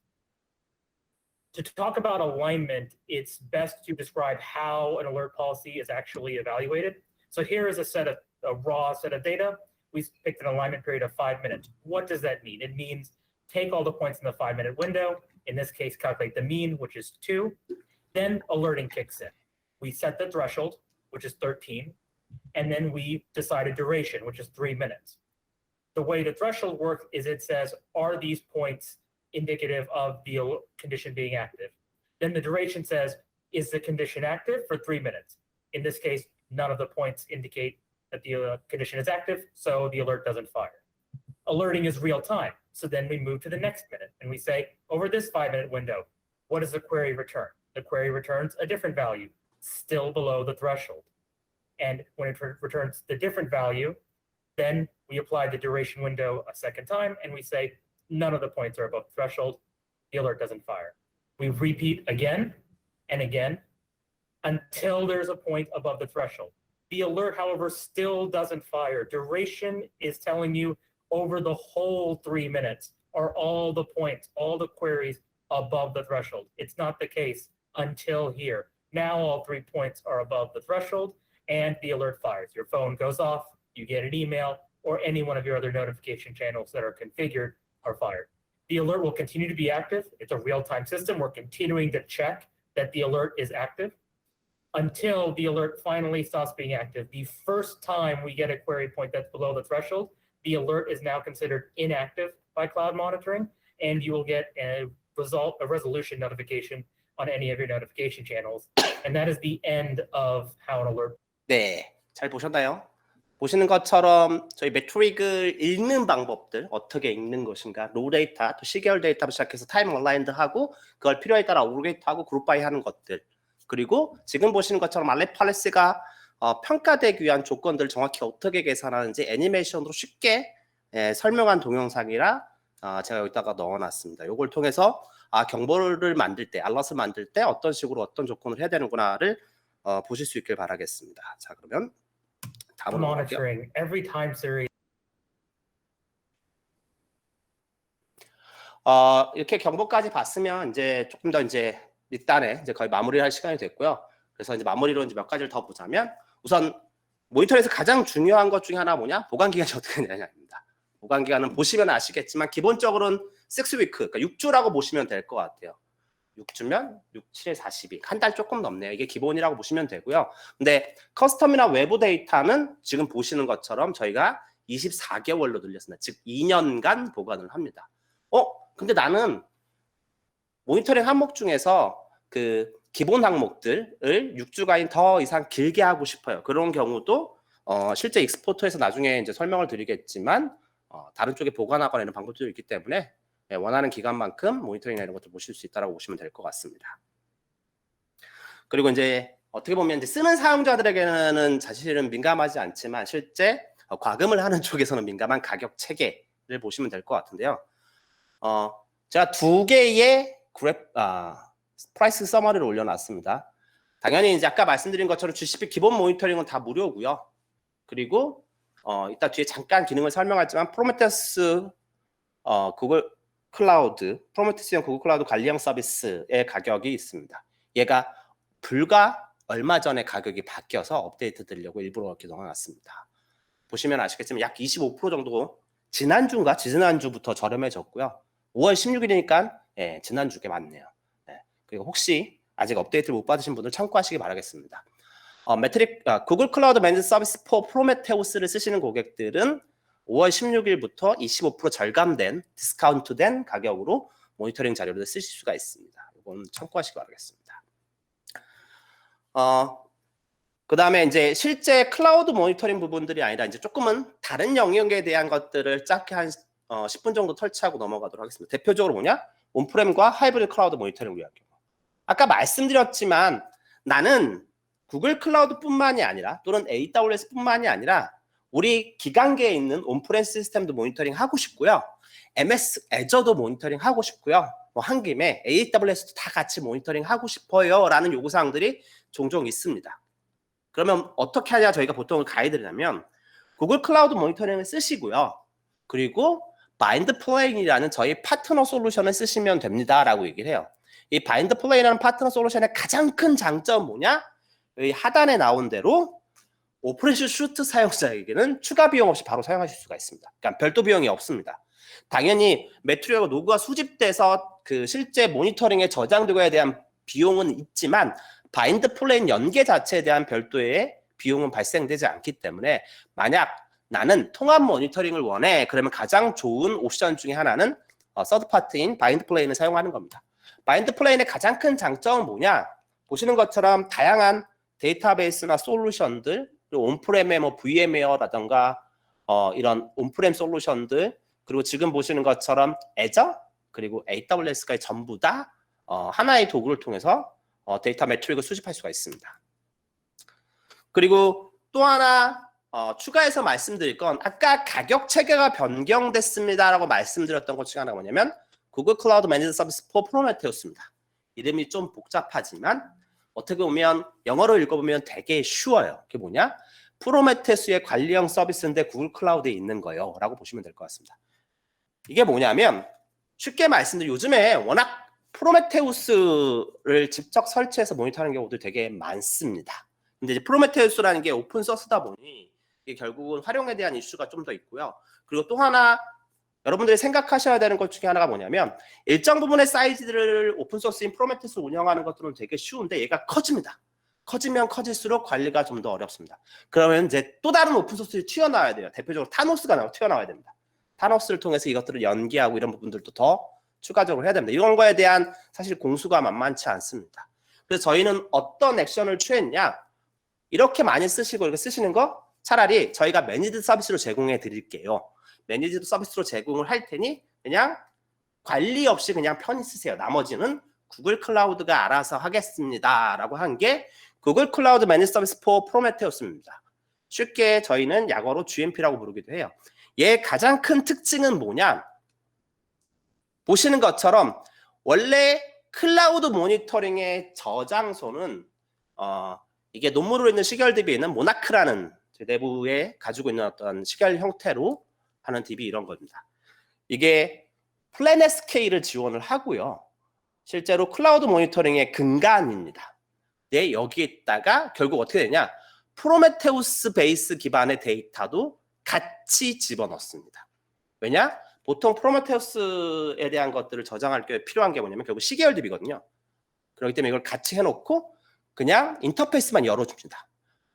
To talk about alignment, it's best to describe how an alert policy is actually evaluated. So here is a raw set of data. We picked an alignment period of 5 minutes. What does that mean? It means take all the points in the 5-minute window. In this case, calculate the mean, which is 2. Then alerting kicks in. We set the threshold, which is 13. And then we decide a duration, which is 3 minutes. The way the threshold works is it says, are these points indicative of the condition being active? Then the duration says, is the condition active for 3 minutes? In this case, none of the points indicate that the condition is active, so the alert doesn't fire. Alerting is real time. So then we move to the next minute and we say, over this 5-minute window, what does the query return? The query returns a different value, still below the threshold. And when it returns the different value, then we apply the duration window a second time and we say, none of the points are above the threshold, the alert doesn't fire. We repeat again and again until there's a point above the threshold. The alert, however, still doesn't fire. Duration is telling you over the whole 3 minutes are all the points, all the queries above the threshold. It's not the case until here. Now all 3 points are above the threshold and the alert fires. Your phone goes off, you get an email, or any one of your other notification channels that are configured are fired. The alert will continue to be active. It's a real-time system. We're continuing to check that the alert is active until the alert finally stops being active. The first time we get a query point that's below the threshold, the alert is now considered inactive by cloud monitoring, and you will get a resolution notification on any of your notification channels. And that is the end of how an alert. 네, 잘 보셨나요? 보시는 것처럼 저희 메트릭을 읽는 방법들, 어떻게 읽는 것인가, 로 데이터, 또 시계열 데이터부터 시작해서 타임 얼라인드 하고 그걸 필요에 따라 오르게이트 하고 그룹 바이 하는 것들, 그리고 지금 보시는 것처럼 알렛 팔레스가 평가되기 위한 조건들을 정확히 어떻게 계산하는지 애니메이션으로 쉽게 설명한 동영상이라 제가 여기다가 넣어놨습니다. 이걸 통해서 경보를 만들 때, 알럿을 만들 때 어떤 식으로 어떤 조건을 해야 되는구나를 보실 수 있길 바라겠습니다. 자, 그러면 다음으로 넘어갈게요. Monitoring every time series. 이렇게 경보까지 봤으면 이제 조금 더 이제 밑단에 이제 거의 마무리할 시간이 됐고요. 그래서 이제 마무리로 이제 몇 가지를 더 보자면, 우선 모니터에서 가장 중요한 것 중에 하나 뭐냐? 보관 기간이 어떻게 되냐입니다. 보관 기간은 보시면 아시겠지만 기본적으로는 6위크, 그러니까 6주라고 보시면 될 것 같아요. 6주면 6, 7에 42, 한 달 조금 넘네요. 이게 기본이라고 보시면 되고요. 근데 커스텀이나 외부 데이터는 지금 보시는 것처럼 저희가 24개월로 늘렸습니다. 즉 2년간 보관을 합니다. 근데 나는 모니터링 항목 중에서 그 기본 항목들을 6주가 더 이상 길게 하고 싶어요. 그런 경우도 실제 익스포터에서 나중에 이제 설명을 드리겠지만 다른 쪽에 보관하거나 이런 방법도 있기 때문에 원하는 기간만큼 모니터링이나 이런 것들 보실 수 있다고 보시면 될 것 같습니다. 그리고 이제 어떻게 보면 이제 쓰는 사용자들에게는 사실은 민감하지 않지만 실제 과금을 하는 쪽에서는 민감한 가격 체계를 보시면 될 것 같은데요. 제가 2개의 프라이스 서머리를 올려놨습니다. 당연히 이제 아까 말씀드린 것처럼 GCP 기본 모니터링은 다 무료고요. 그리고 이따 뒤에 잠깐 기능을 설명하지만 프로메테우스 구글 클라우드, 프로메테우스형 구글 클라우드 관리형 서비스의 가격이 있습니다. 얘가 불과 얼마 전에 가격이 바뀌어서 업데이트 드리려고 일부러 이렇게 넣어놨습니다. 보시면 아시겠지만 약 25% 정도 지난주인가 지난주부터 저렴해졌고요. 5월 16일이니까 예, 지난주에 맞네요. 예, 그리고 혹시 아직 업데이트를 못 받으신 분들 참고하시기 바라겠습니다. 구글 클라우드 매니지 서비스 4 프로메테우스를 쓰시는 고객들은 5월 16일부터 25% 절감된 디스카운트된 가격으로 모니터링 자료를 쓰실 수가 있습니다. 이건 참고하시기 바라겠습니다. 그 다음에 이제 실제 클라우드 모니터링 부분들이 아니라 이제 조금은 다른 영역에 대한 것들을 짧게 한 10분 정도 터치하고 넘어가도록 하겠습니다. 대표적으로 뭐냐? 온프렘과 하이브리드 클라우드 모니터링을 위한 경우. 아까 말씀드렸지만 나는 구글 클라우드뿐만이 아니라 또는 AWS뿐만이 아니라 우리 기관계에 있는 온프렘 시스템도 모니터링 하고 싶고요. MS 애저도 모니터링 하고 싶고요. 한 김에 AWS도 다 같이 모니터링 하고 싶어요 라는 요구사항들이 종종 있습니다. 그러면 어떻게 하냐 저희가 보통 가이드를 구글 클라우드 모니터링을 쓰시고요. 그리고 바인드 플레인이라는 저희 파트너 솔루션을 쓰시면 됩니다 라고 얘기를 해요. 이 바인드 플레인이라는 파트너 솔루션의 가장 큰 장점은 뭐냐? 여기 하단에 나온 대로 오퍼레이션 슈트 사용자에게는 추가 비용 없이 바로 사용하실 수가 있습니다. 그러니까 별도 비용이 없습니다. 당연히 매트리얼과 로그가 수집돼서 그 실제 모니터링에 저장되고에 대한 비용은 있지만 바인드 플레인 연계 자체에 대한 별도의 비용은 발생되지 않기 때문에 만약 나는 통합 모니터링을 원해 그러면 가장 좋은 옵션 중에 하나는 서드 파트인 바인드 플레인을 사용하는 겁니다. 바인드 플레인의 가장 큰 장점은 뭐냐? 보시는 것처럼 다양한 데이터베이스나 솔루션들 그리고 온프렘의 뭐 VMware라던가 이런 온프렘 솔루션들 그리고 지금 보시는 것처럼 애저 그리고 AWS까지 전부 다 하나의 도구를 통해서 데이터 매트릭을 수집할 수가 있습니다. 그리고 또 하나 추가해서 말씀드릴 건 아까 가격 체계가 변경됐습니다라고 말씀드렸던 것 중에 하나가 뭐냐면 구글 클라우드 매니지 서비스 4 프로메테우스입니다. 이름이 좀 복잡하지만 어떻게 보면 영어로 읽어보면 되게 쉬워요. 그게 뭐냐? 프로메테우스의 관리형 서비스인데 구글 클라우드에 있는 거예요 라고 보시면 될 것 같습니다. 이게 뭐냐면 쉽게 말씀드리면 요즘에 워낙 프로메테우스를 직접 설치해서 모니터하는 경우도 되게 많습니다. 근데 이제 프로메테우스라는 게 오픈 소스다 보니 이게 결국은 활용에 대한 이슈가 좀 더 있고요. 그리고 또 하나 여러분들이 생각하셔야 되는 것 중에 하나가 뭐냐면 일정 부분의 사이즈를 오픈 소스인 프로메테우스 운영하는 것들은 되게 쉬운데 얘가 커집니다. 커지면 커질수록 관리가 좀 더 어렵습니다. 그러면 이제 또 다른 오픈 소스를 튀어나와야 돼요. 대표적으로 타노스가 튀어나와야 됩니다. 타노스를 통해서 이것들을 연계하고 이런 부분들도 더 추가적으로 해야 됩니다. 이런 거에 대한 사실 공수가 만만치 않습니다. 그래서 저희는 어떤 액션을 취했냐? 이렇게 많이 쓰시고 이렇게 쓰시는 거 차라리 저희가 매니지드 서비스로 제공해 드릴게요. 매니지드 서비스로 제공을 할 테니 그냥 관리 없이 그냥 편히 쓰세요. 나머지는 구글 클라우드가 알아서 하겠습니다. 라고 한 게 구글 클라우드 매니지 서비스 4 프로메테우스입니다. 쉽게 저희는 약어로 GMP라고 부르기도 해요. 얘의 가장 큰 특징은 뭐냐? 보시는 것처럼 원래 클라우드 모니터링의 저장소는 이게 논문으로 있는 시결 DB에는 모나크라는 내부에 가지고 있는 어떤 시결 형태로 하는 DB 이런 겁니다. 이게 플래넷스케일을 지원을 하고요. 실제로 클라우드 모니터링의 근간입니다. 네, 여기에다가 결국 어떻게 되냐? 프로메테우스 베이스 기반의 데이터도 같이 집어넣습니다. 왜냐? 보통 프로메테우스에 대한 것들을 저장할 때 필요한 게 뭐냐면 결국 시계열 DB거든요. 그렇기 때문에 이걸 같이 해놓고 그냥 인터페이스만 열어줍니다.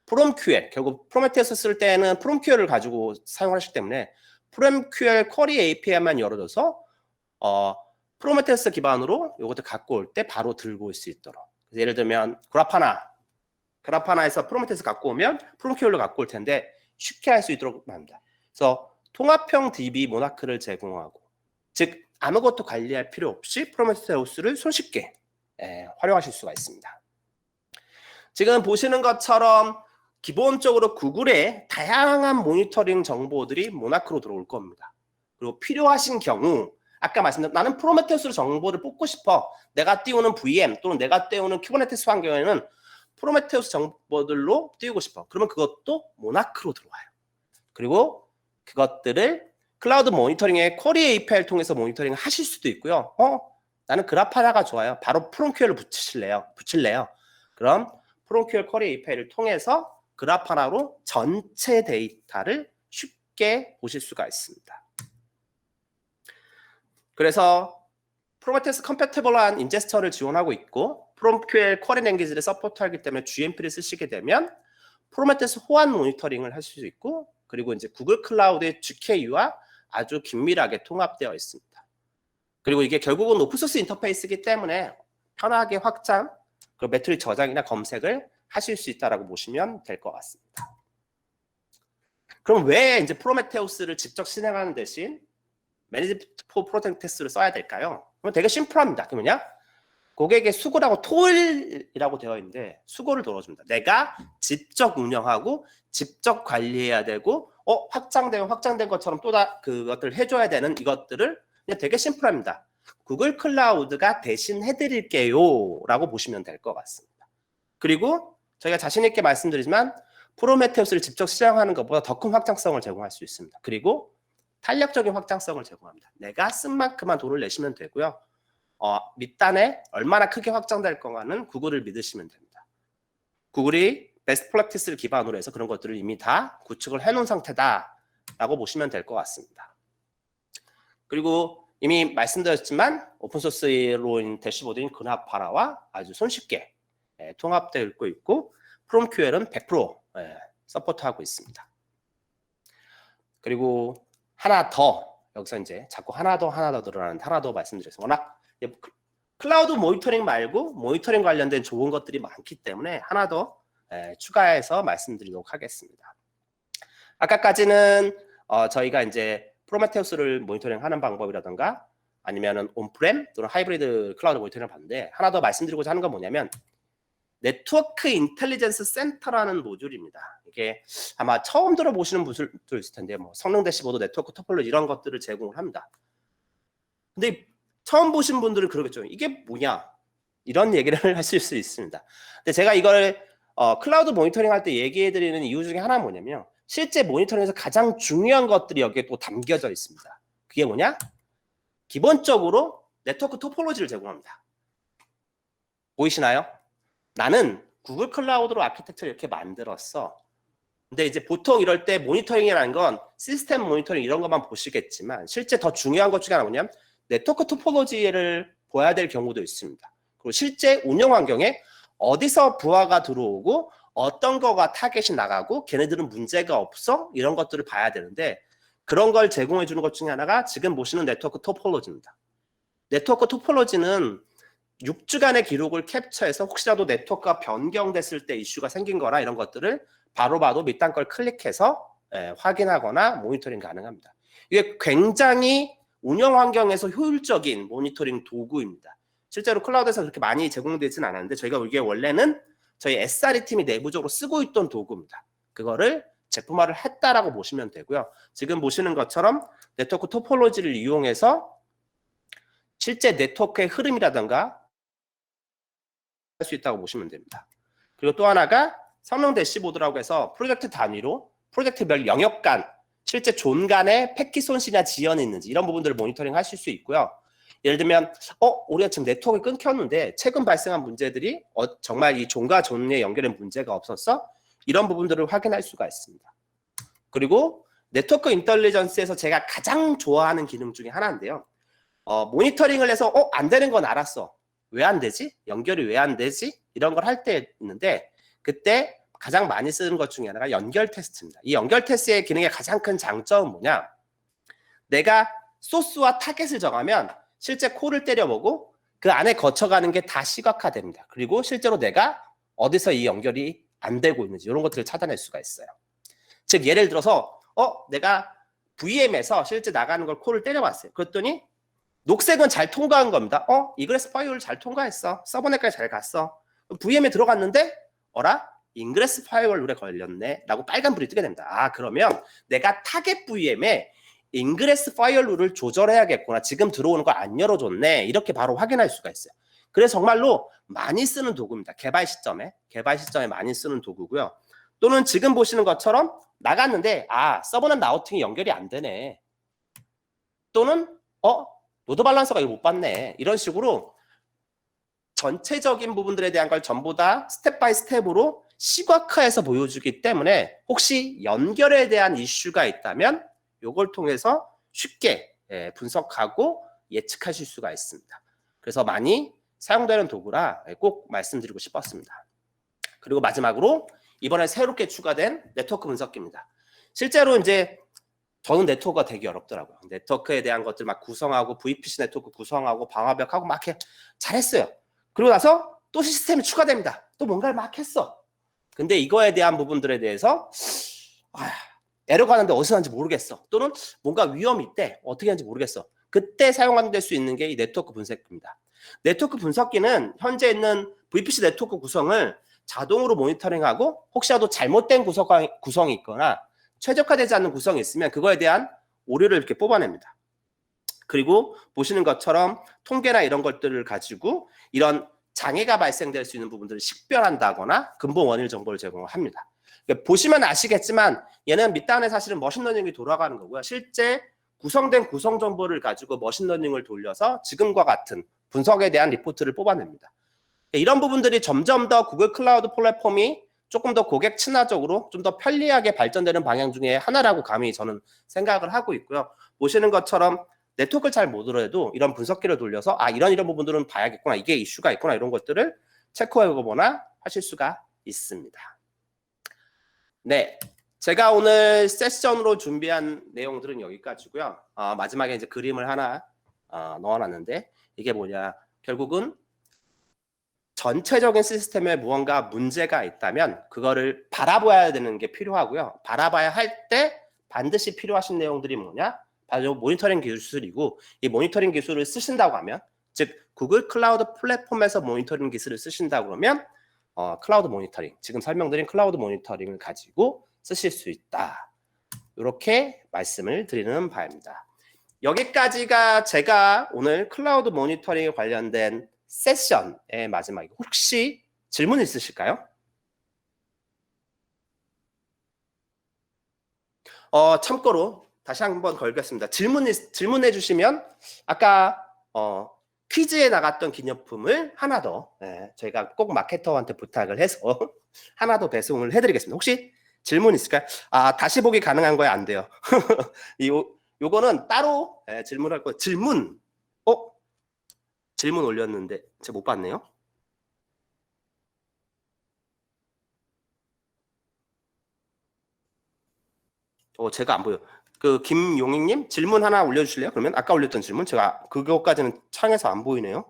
프롬QL, 결국 프로메테우스 쓸 때는 프롬QL을 가지고 사용하시기 때문에 프롬QL 쿼리 API만 열어줘서 프로메테우스 기반으로 이것도 갖고 올 때 바로 들고 올 수 있도록. 그래서 예를 들면 그라파나에서 프로메테우스 갖고 오면 프롬QL로 갖고 올 텐데 쉽게 할 수 있도록 합니다. 그래서 통합형 DB 모나크를 제공하고 즉 아무것도 관리할 필요 없이 프로메테우스를 손쉽게 활용하실 수가 있습니다. 지금 보시는 것처럼 기본적으로 구글의 다양한 모니터링 정보들이 모나크로 들어올 겁니다. 그리고 필요하신 경우 아까 말씀드린 나는 프로메테우스로 정보를 뽑고 싶어. 내가 띄우는 VM 또는 내가 띄우는 쿠버네티스 환경에는 프로메테우스 정보들로 띄우고 싶어. 그러면 그것도 모나크로 들어와요. 그리고 그것들을 클라우드 모니터링의 쿼리 API를 통해서 모니터링 하실 수도 있고요. 나는 그라파나가 좋아요. 바로 프롬QL을 붙일래요. 그럼 프롬QL 쿼리 API를 통해서 그래파나로 전체 데이터를 쉽게 보실 수가 있습니다. 그래서 프로메테우스 컴패티블한 인제스터를 지원하고 있고 프롬QL 쿼리 랭귀지를 서포트하기 때문에 GMP를 쓰시게 되면 프로메테우스 호환 모니터링을 하실 수 있고 그리고 이제 구글 클라우드의 GKU와 아주 긴밀하게 통합되어 있습니다. 그리고 이게 결국은 오픈소스 인터페이스이기 때문에 편하게 확장, 그리고 매트릭 저장이나 검색을 하실 수 있다라고 보시면 될 것 같습니다. 그럼 왜 이제 프로메테우스를 직접 실행하는 대신 매니지 포 프로메테우스를 써야 될까요? 그럼 되게 심플합니다. 그게 뭐냐? 고객의 수고라고 톨이라고 되어 있는데 수고를 덜어줍니다. 내가 직접 운영하고 직접 관리해야 되고 확장된 것처럼 또 그것들을 해줘야 되는 이것들을 그냥 되게 심플합니다. 구글 클라우드가 대신 해드릴게요 라고 보시면 될 것 같습니다. 그리고 저희가 자신 있게 말씀드리지만 프로메테우스를 직접 실행하는 것보다 더 큰 확장성을 제공할 수 있습니다. 그리고 탄력적인 확장성을 제공합니다. 내가 쓴 만큼만 돈을 내시면 되고요. 밑단에 얼마나 크게 확장될 건가는 구글을 믿으시면 됩니다. 구글이 베스트 프랙티스를 기반으로 해서 그런 것들을 이미 다 구축을 해놓은 상태다라고 보시면 될 것 같습니다. 그리고 이미 말씀드렸지만 오픈소스로인 대시보드인 그래파나와 아주 손쉽게 통합되어 있고 프롬QL은 100% 서포트하고 있습니다. 그리고 하나 더 여기서 이제 자꾸 하나 더 늘어나는데 하나 더 말씀드렸습니다. 워낙 클라우드 모니터링 말고 모니터링 관련된 좋은 것들이 많기 때문에 하나 더 추가해서 말씀드리도록 하겠습니다. 아까까지는 저희가 이제 프로메테우스를 모니터링하는 방법이라든가 아니면은 온프렘 또는 하이브리드 클라우드 모니터링을 봤는데 하나 더 말씀드리고자 하는 건 뭐냐면 네트워크 인텔리전스 센터라는 모듈입니다. 이게 아마 처음 들어보시는 분들도 있을 텐데 뭐 성능 대시보드, 네트워크 토폴로지 이런 것들을 제공을 합니다. 근데 처음 보신 분들은 그러겠죠. 이게 뭐냐? 이런 얘기를 하실 수 있습니다. 근데 제가 이걸 클라우드 모니터링 할 때 얘기해 드리는 이유 중에 하나는 뭐냐면 실제 모니터링에서 가장 중요한 것들이 여기에 또 담겨져 있습니다. 그게 뭐냐? 기본적으로 네트워크 토폴로지를 제공합니다. 보이시나요? 나는 구글 클라우드로 아키텍처를 이렇게 만들었어. 근데 이제 보통 이럴 때 모니터링이라는 건 시스템 모니터링 이런 것만 보시겠지만 실제 더 중요한 것 중에 하나가 뭐냐면 네트워크 토폴로지를 봐야 될 경우도 있습니다. 그리고 실제 운영 환경에 어디서 부하가 들어오고 어떤 거가 타겟이 나가고 걔네들은 문제가 없어? 이런 것들을 봐야 되는데 그런 걸 제공해 주는 것 중에 하나가 지금 보시는 네트워크 토폴로지입니다. 네트워크 토폴로지는 6주간의 기록을 캡처해서 혹시라도 네트워크가 변경됐을 때 이슈가 생긴 거나 이런 것들을 바로바로 밑단 걸 클릭해서 확인하거나 모니터링 가능합니다. 이게 굉장히 운영 환경에서 효율적인 모니터링 도구입니다. 실제로 클라우드에서 그렇게 많이 제공되지는 않았는데 저희가 이게 원래는 저희 SRE 팀이 내부적으로 쓰고 있던 도구입니다. 그거를 제품화를 했다라고 보시면 되고요. 지금 보시는 것처럼 네트워크 토폴로지를 이용해서 실제 네트워크의 흐름이라든가 할 수 있다고 보시면 됩니다. 그리고 또 하나가 성능 대시보드라고 해서 프로젝트 단위로 프로젝트별 영역 간 실제 존 간에 패킷 손실이나 지연이 있는지 이런 부분들을 모니터링 하실 수 있고요. 예를 들면 우리가 지금 네트워크가 끊겼는데 최근 발생한 문제들이 정말 이 존과 존에 연결된 문제가 없었어? 이런 부분들을 확인할 수가 있습니다. 그리고 네트워크 인텔리전스에서 제가 가장 좋아하는 기능 중에 하나인데요. 모니터링을 해서 안 되는 건 알았어. 왜 안 되지? 연결이 왜 안 되지? 이런 걸 할 때 있는데 그때 가장 많이 쓰는 것 중에 하나가 연결 테스트입니다. 이 연결 테스트의 기능의 가장 큰 장점은 뭐냐? 내가 소스와 타겟을 정하면 실제 콜을 때려보고 그 안에 거쳐가는 게 다 시각화됩니다. 그리고 실제로 내가 어디서 이 연결이 안 되고 있는지 이런 것들을 찾아낼 수가 있어요. 즉 예를 들어서 내가 VM에서 실제 나가는 걸 콜을 때려봤어요. 그랬더니 녹색은 잘 통과한 겁니다. 이그레스 파이어를 잘 통과했어. 서버넷까지 잘 갔어. VM에 들어갔는데 인그레스 파이어월에 걸렸네 라고 빨간불이 뜨게 됩니다. 그러면 내가 타겟 VM에 인그레스 파이어룰을 조절해야겠구나. 지금 들어오는 거 안 열어줬네. 이렇게 바로 확인할 수가 있어요. 그래서 정말로 많이 쓰는 도구입니다. 개발 시점에 많이 쓰는 도구고요. 또는 지금 보시는 것처럼 나갔는데 서버넷 라우팅이 연결이 안 되네. 또는 로드 밸런서가 이거 못 봤네. 이런 식으로 전체적인 부분들에 대한 걸 전부 다 스텝 바이 스텝으로 시각화해서 보여주기 때문에 혹시 연결에 대한 이슈가 있다면 이걸 통해서 쉽게 분석하고 예측하실 수가 있습니다. 그래서 많이 사용되는 도구라 꼭 말씀드리고 싶었습니다. 그리고 마지막으로 이번에 새롭게 추가된 네트워크 분석기입니다. 실제로 이제 저는 네트워크가 되게 어렵더라고요. 네트워크에 대한 것들 막 구성하고 VPC 네트워크 구성하고 방화벽하고 막 이렇게 잘했어요. 그리고 나서 또 시스템이 추가됩니다. 또 뭔가를 막 했어. 근데 이거에 대한 부분들에 대해서 에러가 나는데 어디서 나는지 모르겠어. 또는 뭔가 위험이 있대. 어떻게 하는지 모르겠어. 그때 사용될 수 있는 게 이 네트워크 분석기입니다. 네트워크 분석기는 현재 있는 VPC 네트워크 구성을 자동으로 모니터링하고 혹시라도 잘못된 구성이 있거나 최적화되지 않는 구성이 있으면 그거에 대한 오류를 이렇게 뽑아냅니다. 그리고 보시는 것처럼 통계나 이런 것들을 가지고 이런 장애가 발생될 수 있는 부분들을 식별한다거나 근본 원인 정보를 제공합니다. 그러니까 보시면 아시겠지만 얘는 밑단에 사실은 머신러닝이 돌아가는 거고요. 실제 구성된 구성 정보를 가지고 머신러닝을 돌려서 지금과 같은 분석에 대한 리포트를 뽑아냅니다. 이런 부분들이 점점 더 구글 클라우드 플랫폼이 조금 더 고객 친화적으로 좀 더 편리하게 발전되는 방향 중에 하나라고 감히 저는 생각을 하고 있고요. 보시는 것처럼 네트워크를 잘 모르더라도 이런 분석기를 돌려서 이런 부분들은 봐야겠구나, 이게 이슈가 있구나, 이런 것들을 체크해보거나 하실 수가 있습니다. 네, 제가 오늘 세션으로 준비한 내용들은 여기까지고요. 마지막에 이제 그림을 하나 넣어놨는데 이게 뭐냐, 결국은 전체적인 시스템에 무언가 문제가 있다면 그거를 바라봐야 되는 게 필요하고요. 바라봐야 할 때 반드시 필요하신 내용들이 뭐냐? 바로 모니터링 기술이고, 이 모니터링 기술을 쓰신다고 하면, 즉 구글 클라우드 플랫폼에서 모니터링 기술을 쓰신다고 그러면 클라우드 모니터링, 지금 설명드린 클라우드 모니터링을 가지고 쓰실 수 있다. 이렇게 말씀을 드리는 바입니다. 여기까지가 제가 오늘 클라우드 모니터링에 관련된 세션의 마지막이고, 혹시 질문 있으실까요? 참고로 다시 한번 걸겠습니다. 질문해 주시면 아까 퀴즈에 나갔던 기념품을 하나 더 저희가 꼭 마케터한테 부탁을 해서 하나 더 배송을 해드리겠습니다. 혹시 질문 있을까요? 다시 보기 가능한 거예요? 안 돼요. 요거는 따로 질문할 거예요. 질문 올렸는데 제가 못 봤네요. 제가 안 보여. 그 김용익님 질문 하나 올려주실래요? 그러면 아까 올렸던 질문 제가 그거까지는 창에서 안 보이네요.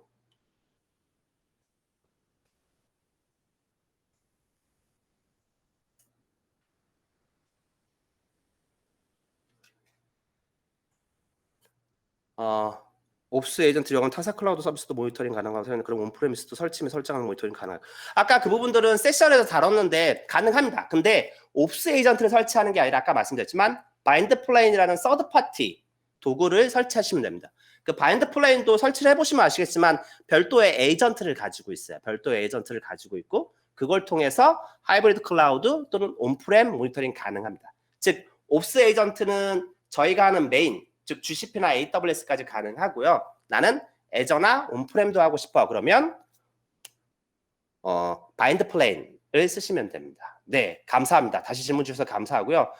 옵스 에이전트 역은 타사 클라우드 서비스도 모니터링 가능하고, 그럼 온프레미스도 설치 및 설정하는 모니터링 가능하고. 아까 그 부분들은 세션에서 다뤘는데 가능합니다. 근데 옵스 에이전트를 설치하는 게 아니라 아까 말씀드렸지만 바인드 플레인이라는 서드 파티 도구를 설치하시면 됩니다. 그 바인드 플레인도 설치를 해보시면 아시겠지만 별도의 에이전트를 가지고 있어요. 별도의 에이전트를 가지고 있고 그걸 통해서 하이브리드 클라우드 또는 온프렘 모니터링 가능합니다. 즉 옵스 에이전트는 저희가 하는 메인, 즉 GCP나 AWS까지 가능하고요. 나는 애저나 온프렘도 하고 싶어. 그러면 바인드 플레인을 쓰시면 됩니다. 네, 감사합니다. 다시 질문 주셔서 감사하고요.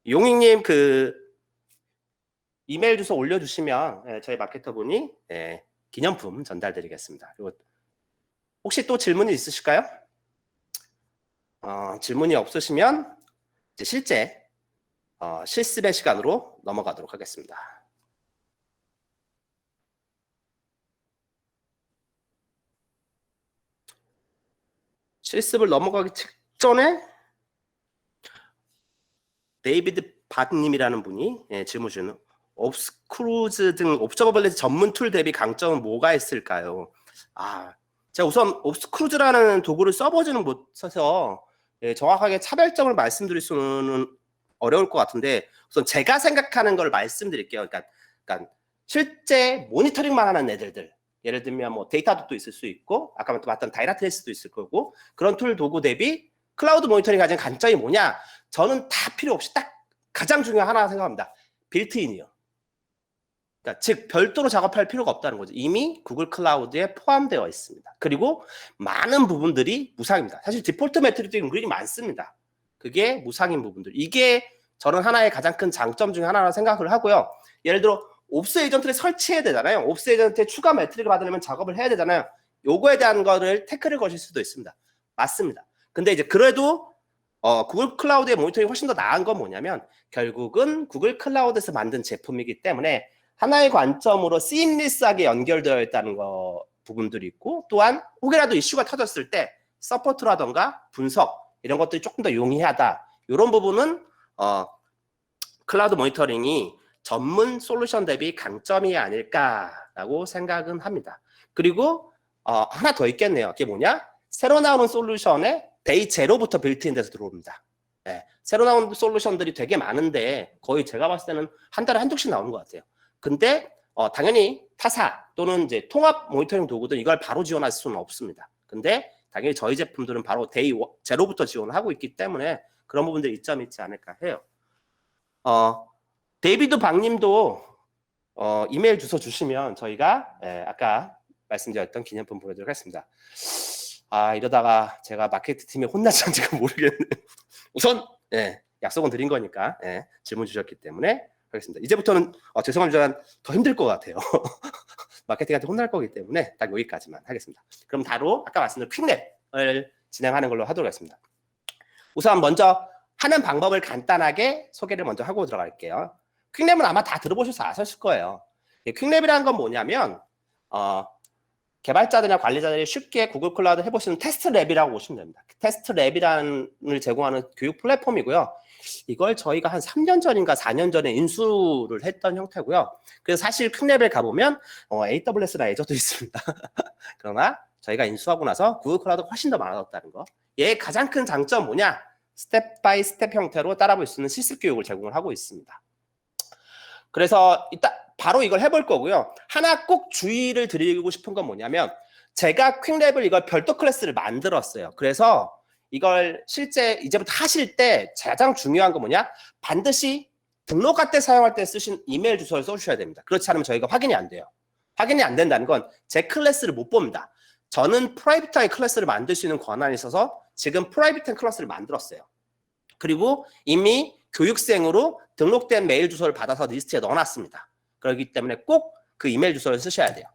용익님 그 이메일 주소 올려주시면 저희 마케터분이 기념품 전달드리겠습니다. 그리고 혹시 또 질문이 있으실까요? 질문이 없으시면 이제 실제 실습의 시간으로 넘어가도록 하겠습니다. 실습을 넘어가기 직전에 데이비드 밭님이라는 분이 질문 주는 옵스크루즈 등 옵저버빌리티 전문 툴 대비 강점은 뭐가 있을까요? 제가 우선 옵스크루즈라는 도구를 써보지는 못해서 정확하게 차별점을 말씀드릴 수는 어려울 것 같은데 우선 제가 생각하는 걸 말씀드릴게요. 그러니까 실제 모니터링만 하는 애들들, 예를 들면 뭐 데이터도 있을 수 있고 아까 봤던 다이나트레이스도 있을 거고 그런 툴 도구 대비 클라우드 모니터링 가진 강점이 뭐냐? 저는 다 필요 없이 딱 가장 중요한 하나 생각합니다. 빌트인이요. 그러니까 즉 별도로 작업할 필요가 없다는 거죠. 이미 구글 클라우드에 포함되어 있습니다. 그리고 많은 부분들이 무상입니다. 사실 디폴트 매트릭도 은근히 많습니다. 그게 무상인 부분들. 이게 저는 하나의 가장 큰 장점 중에 하나라고 생각을 하고요. 예를 들어 옵스 에이전트를 설치해야 되잖아요. 옵스 에이전트에 추가 매트릭을 받으려면 작업을 해야 되잖아요. 요거에 대한 거를 태클을 거실 수도 있습니다. 맞습니다. 근데 이제 그래도 구글 클라우드의 모니터링이 훨씬 더 나은 건 뭐냐면 결국은 구글 클라우드에서 만든 제품이기 때문에 하나의 관점으로 시임리스하게 연결되어 있다는 거 부분들이 있고 또한 혹여라도 이슈가 터졌을 때 서포트라던가 분석 이런 것들이 조금 더 용이하다. 이런 부분은 클라우드 모니터링이 전문 솔루션 대비 강점이 아닐까라고 생각은 합니다. 그리고 하나 더 있겠네요. 그게 뭐냐? 새로 나오는 솔루션에 데이 제로부터 빌트인 돼서 들어옵니다. 네, 새로 나온 솔루션들이 되게 많은데 거의 제가 봤을 때는 한 달에 한두 개씩 나오는 것 같아요. 근데 당연히 타사 또는 이제 통합 모니터링 도구들 이걸 바로 지원할 수는 없습니다. 근데 당연히 저희 제품들은 바로 데이 제로부터 지원을 하고 있기 때문에 그런 부분들이 이점이 있지 않을까 해요. 데이비드 박님도 이메일 주소 주시면 저희가 아까 말씀드렸던 기념품 보내드리도록 하겠습니다. 이러다가 제가 마케팅 팀에 혼나지 않을지 모르겠네요. 우선 약속은 드린 거니까 질문 주셨기 때문에 하겠습니다. 이제부터는 죄송합니다만 더 힘들 것 같아요. 마케팅한테 혼날 거기 때문에 딱 여기까지만 하겠습니다. 그럼 바로 아까 말씀드린 퀵랩을 진행하는 걸로 하도록 하겠습니다. 우선 먼저 하는 방법을 간단하게 소개를 먼저 하고 들어갈게요. 퀵랩은 아마 다 들어보셔서 아셨을 거예요. 퀵랩이라는 건 뭐냐면 개발자들이나 관리자들이 쉽게 구글 클라우드 해보시는 테스트 랩이라고 보시면 됩니다. 테스트 랩을 제공하는 교육 플랫폼이고요. 이걸 저희가 한 3년 전인가 4년 전에 인수를 했던 형태고요. 그래서 사실 퀵랩에 가보면 AWS나 애저도 있습니다. 그러나 저희가 인수하고 나서 구글 클라우드가 훨씬 더 많아졌다는 거. 얘의 가장 큰 장점 뭐냐? 스텝 바이 스텝 형태로 따라볼 수 있는 실습 교육을 제공을 하고 있습니다. 그래서 이따 바로 이걸 해볼 거고요. 하나 꼭 주의를 드리고 싶은 건 뭐냐면 제가 퀵랩을 이걸 별도 클래스를 만들었어요. 그래서 이걸 실제 이제부터 하실 때 가장 중요한 건 뭐냐? 반드시 등록할 때 사용할 때 쓰신 이메일 주소를 써주셔야 됩니다. 그렇지 않으면 저희가 확인이 안 돼요. 확인이 안 된다는 건 제 클래스를 못 봅니다. 저는 프라이빗하게 클래스를 만들 수 있는 권한이 있어서 지금 프라이빗한 클래스를 만들었어요. 그리고 이미 교육생으로 등록된 메일 주소를 받아서 리스트에 넣어놨습니다. 그렇기 때문에 꼭 그 이메일 주소를 쓰셔야 돼요.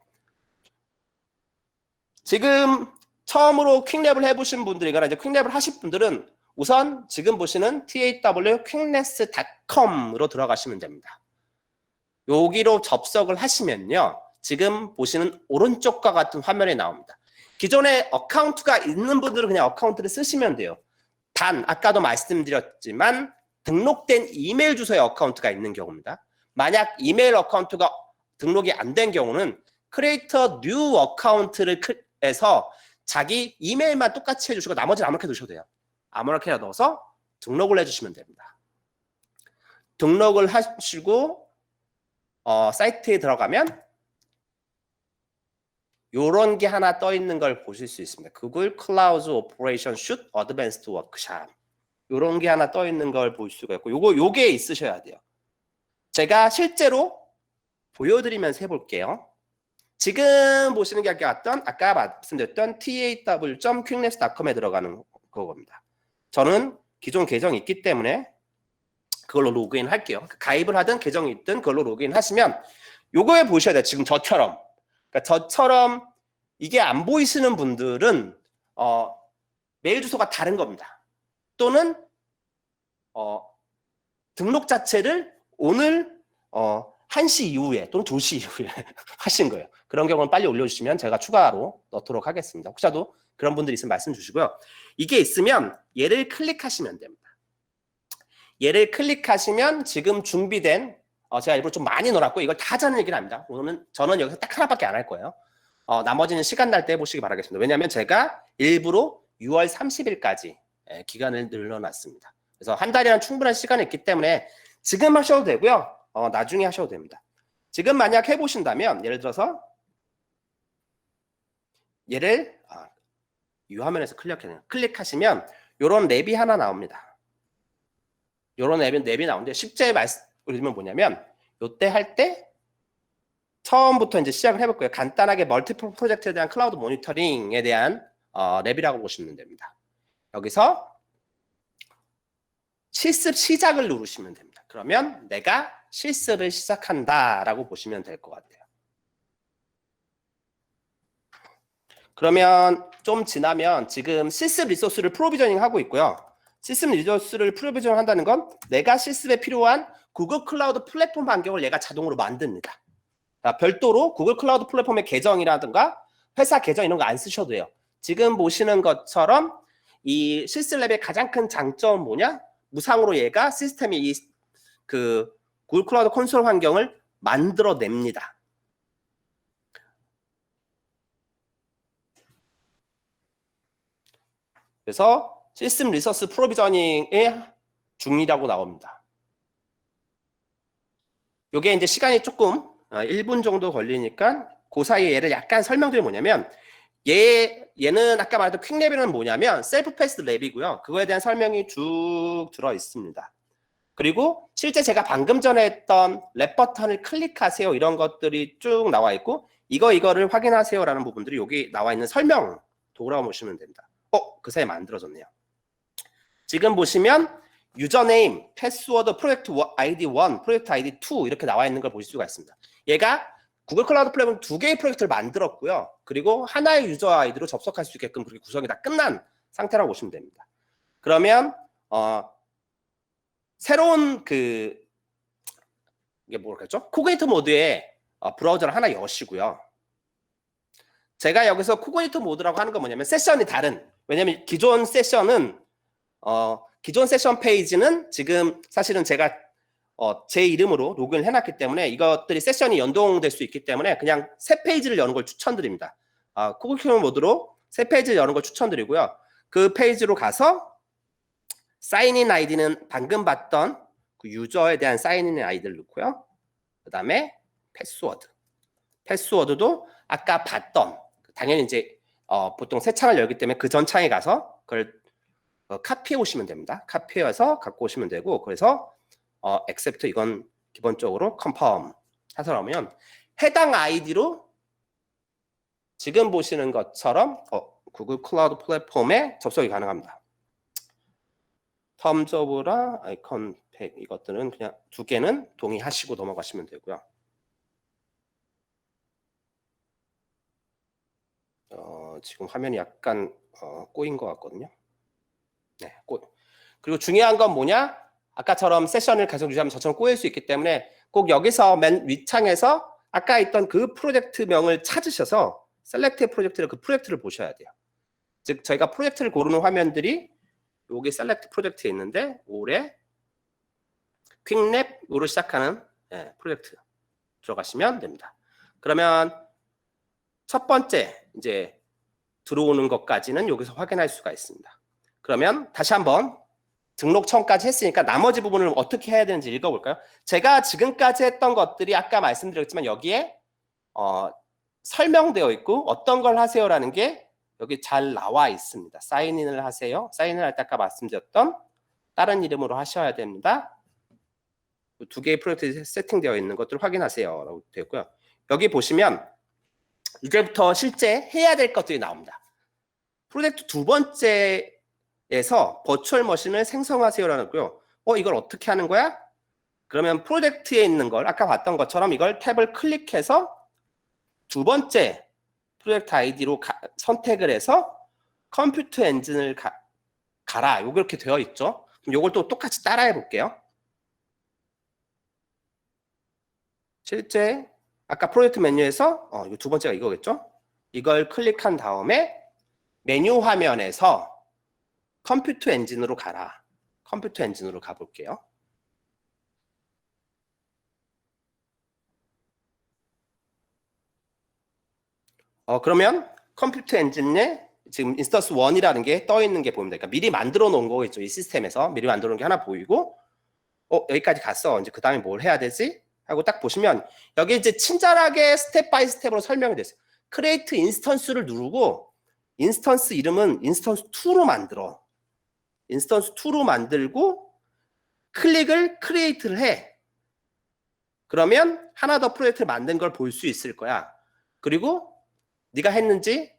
지금 처음으로 퀵랩을 해보신 분들이거나 이제 퀵랩을 하실 분들은 우선 지금 보시는 taw.quickness.com으로 들어가시면 됩니다. 여기로 접속을 하시면요. 지금 보시는 오른쪽과 같은 화면이 나옵니다. 기존에 어카운트가 있는 분들은 그냥 어카운트를 쓰시면 돼요. 단 아까도 말씀드렸지만 등록된 이메일 주소에 어카운트가 있는 경우입니다. 만약 이메일 어카운트가 등록이 안 된 경우는 Create a New Account를 해서 자기 이메일만 똑같이 해주시고 나머지는 아무렇게 넣으셔도 돼요. 아무렇게나 넣어서 등록을 해주시면 됩니다. 등록을 하시고 사이트에 들어가면 요런 게 하나 떠 있는 걸 보실 수 있습니다. Google Cloud Operation Suite Advanced Workshop. 요런 게 하나 떠 있는 걸 볼 수가 있고 요게 있으셔야 돼요. 제가 실제로 보여드리면서 해볼게요. 지금 보시는 게 아까 말씀드렸던 taw.quickness.com에 들어가는 그겁니다. 저는 기존 계정이 있기 때문에 그걸로 로그인 할게요. 가입을 하든 계정이 있든 그걸로 로그인 하시면 요거에 보셔야 돼요. 지금 저처럼. 그러니까 저처럼 이게 안 보이시는 분들은 메일 주소가 다른 겁니다. 또는 등록 자체를 오늘 1시 이후에 또는 2시 이후에 하신 거예요. 그런 경우는 빨리 올려주시면 제가 추가로 넣도록 하겠습니다. 혹시라도 그런 분들이 있으면 말씀 주시고요. 이게 있으면 얘를 클릭하시면 됩니다. 얘를 클릭하시면 지금 준비된 제가 일부러 좀 많이 넣어놨고 이걸 다 하자는 얘기는 아닙니다. 오늘은 저는 여기서 딱 하나밖에 안 할 거예요. 나머지는 시간 날 때 해보시기 바라겠습니다. 왜냐하면 제가 일부러 6월 30일까지 기간을 늘려놨습니다. 그래서 한 달이란 충분한 시간이 있기 때문에 지금 하셔도 되고요. 나중에 하셔도 됩니다. 지금 만약 해보신다면 예를 들어서 얘를 이 화면에서 클릭하시면 이런 랩이 하나 나옵니다. 이런 랩이 나오는데 쉽게 말씀드리면 뭐냐면 이때 할 때 처음부터 이제 시작을 해볼 거예요. 간단하게 멀티플 프로젝트에 대한 클라우드 모니터링에 대한 랩이라고 보시면 됩니다. 여기서 실습 시작을 누르시면 됩니다. 그러면 내가 실습을 시작한다라고 보시면 될 것 같아요. 그러면 좀 지나면 지금 실습 리소스를 프로비저닝 하고 있고요. 실습 리소스를 프로비저닝 한다는 건 내가 실습에 필요한 구글 클라우드 플랫폼 환경을 얘가 자동으로 만듭니다. 별도로 구글 클라우드 플랫폼의 계정이라든가 회사 계정 이런 거 안 쓰셔도 돼요. 지금 보시는 것처럼 이 실습랩의 가장 큰 장점은 뭐냐? 무상으로 얘가 시스템이 그 구글 클라우드 콘솔 환경을 만들어냅니다. 그래서 시스템 리소스 프로비저닝의 중이라고 나옵니다. 요게 이제 시간이 조금 1분 정도 걸리니까 그 사이에 얘를 약간 설명드리면 뭐냐면 얘는 아까 말했던 퀵랩이는 뭐냐면 셀프 패스드 랩이고요. 그거에 대한 설명이 쭉 들어 있습니다. 그리고 실제 제가 방금 전에 했던 랩 버튼을 클릭하세요 이런 것들이 쭉 나와 있고 이거를 확인하세요라는 부분들이 여기 나와 있는 설명 도구라고 보시면 됩니다. 그 사이에 만들어졌네요. 지금 보시면 유저네임, 패스워드, 프로젝트 아이디 1, 프로젝트 아이디 2 이렇게 나와 있는 걸 보실 수가 있습니다. 얘가 구글 클라우드 플랫폼 2개의 프로젝트를 만들었고요. 그리고 하나의 유저 아이디로 접속할 수 있게끔 그렇게 구성이 다 끝난 상태라고 보시면 됩니다. 그러면 새로운 이게 뭐랄까죠? 코그니트 모드의 브라우저를 하나 여시고요. 제가 여기서 코그니트 모드라고 하는 건 뭐냐면 세션이 다른. 왜냐면 기존 세션 페이지는 지금 사실은 제가 제 이름으로 로그인을 해놨기 때문에 이것들이 세션이 연동될 수 있기 때문에 그냥 새 페이지를 여는 걸 추천드립니다. 코그니트 모드로 새 페이지를 여는 걸 추천드리고요. 그 페이지로 가서 사인인 아이디는 방금 봤던 그 유저에 대한 사인인 아이디를 넣고요. 그 다음에 패스워드도 아까 봤던 당연히 이제 보통 새 창을 열기 때문에 그 전 창에 가서 그걸 카피해 오시면 됩니다. 카피해서 갖고 오시면 되고 그래서 accept 이건 기본적으로 confirm 해서 나오면 해당 아이디로 지금 보시는 것처럼 구글 클라우드 플랫폼에 접속이 가능합니다. 텀즈 오브랑 아이콘 팩 이것들은 그냥 두 개는 동의하시고 넘어가시면 되고요. 지금 화면이 약간 꼬인 것 같거든요. 네, 그리고 중요한 건 뭐냐? 아까처럼 세션을 계속 유지하면 저처럼 꼬일 수 있기 때문에 꼭 여기서 맨 윗창에서 아까 있던 그 프로젝트명을 찾으셔서 셀렉트 프로젝트를 그 프로젝트를 보셔야 돼요. 즉 저희가 프로젝트를 고르는 화면들이 여기 셀렉트 프로젝트에 있는데 올해 퀵랩으로 시작하는 프로젝트 들어가시면 됩니다. 그러면 첫 번째 이제 들어오는 것까지는 여기서 확인할 수가 있습니다. 그러면 다시 한번 등록처까지 했으니까 나머지 부분을 어떻게 해야 되는지 읽어볼까요? 제가 지금까지 했던 것들이 아까 말씀드렸지만 여기에 설명되어 있고 어떤 걸 하세요라는 게 여기 잘 나와 있습니다. 사인인을 하세요. 사인을 할 때 아까 말씀드렸던 다른 이름으로 하셔야 됩니다. 두 개의 프로젝트 세팅되어 있는 것들을 확인하세요 라고 되어 있고요. 여기 보시면 이제부터 실제 해야 될 것들이 나옵니다. 프로젝트 두 번째에서 버추얼 머신을 생성하세요라는 거고요. 이걸 어떻게 하는 거야? 그러면 프로젝트에 있는 걸 아까 봤던 것처럼 이걸 탭을 클릭해서 두 번째 프로젝트 아이디로 선택을 해서 컴퓨터 엔진을 가라. 이렇게 되어 있죠. 그럼 이걸 또 똑같이 따라해 볼게요. 실제 아까 프로젝트 메뉴에서 이거 두 번째가 이거겠죠? 이걸 클릭한 다음에 메뉴 화면에서 컴퓨터 엔진으로 가라. 컴퓨터 엔진으로 가볼게요. 그러면 컴퓨터 엔진에 지금 인스턴스 1이라는 게 떠 있는 게 보입니다. 그러니까 미리 만들어 놓은 거겠죠. 이 시스템에서 미리 만들어 놓은 게 하나 보이고 여기까지 갔어. 이제 그 다음에 뭘 해야 되지? 하고 딱 보시면 여기 이제 친절하게 스텝 바이 스텝으로 설명이 됐어요. 크리에이트 인스턴스를 누르고 인스턴스 이름은 인스턴스 2로 만들어. 인스턴스 2로 만들고 클릭을 크리에이트를 해. 그러면 하나 더 프로젝트를 만든 걸 볼 수 있을 거야. 그리고 네가 했는지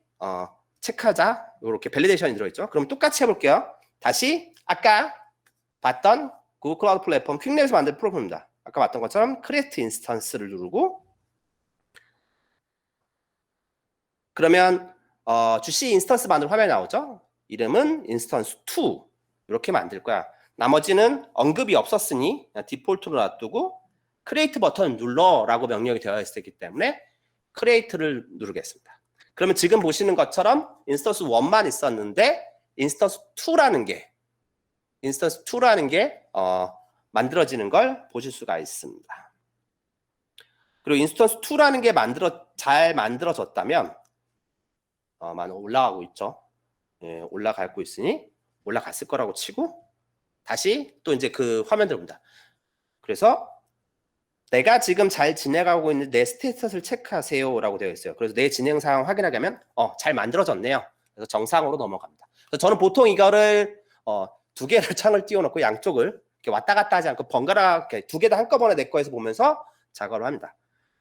체크하자. 이렇게 밸리데이션이 들어있죠. 그럼 똑같이 해볼게요. 다시 아까 봤던 구글 클라우드 플랫폼 퀵랩에서 만든 프로그램입니다. 아까 봤던 것처럼 create 인스턴스를 누르고 그러면 GC 인스턴스 만들 화면이 나오죠. 이름은 인스턴스 2 이렇게 만들 거야. 나머지는 언급이 없었으니 디폴트로 놔두고 create 버튼 눌러라고 명령이 되어 있기 때문에 create를 누르겠습니다. 그러면 지금 보시는 것처럼 인스턴스 1만 있었는데 인스턴스 2라는 게 만들어지는 걸 보실 수가 있습니다. 그리고 인스턴스 2라는 게 잘 만들어졌다면 많이 올라가고 있죠. 예, 올라가고 있으니 올라갔을 거라고 치고 다시 또 이제 그 화면들 봅니다. 그래서 내가 지금 잘 진행하고 있는 내 스테이터스를 체크하세요 라고 되어 있어요. 그래서 내 진행 상황 확인하게 하면 잘 만들어졌네요. 그래서 정상으로 넘어갑니다. 그래서 저는 보통 이거를 두 개를 창을 띄워놓고 양쪽을 이렇게 왔다 갔다 하지 않고 번갈아 두 개 다 한꺼번에 내 거에서 보면서 작업을 합니다.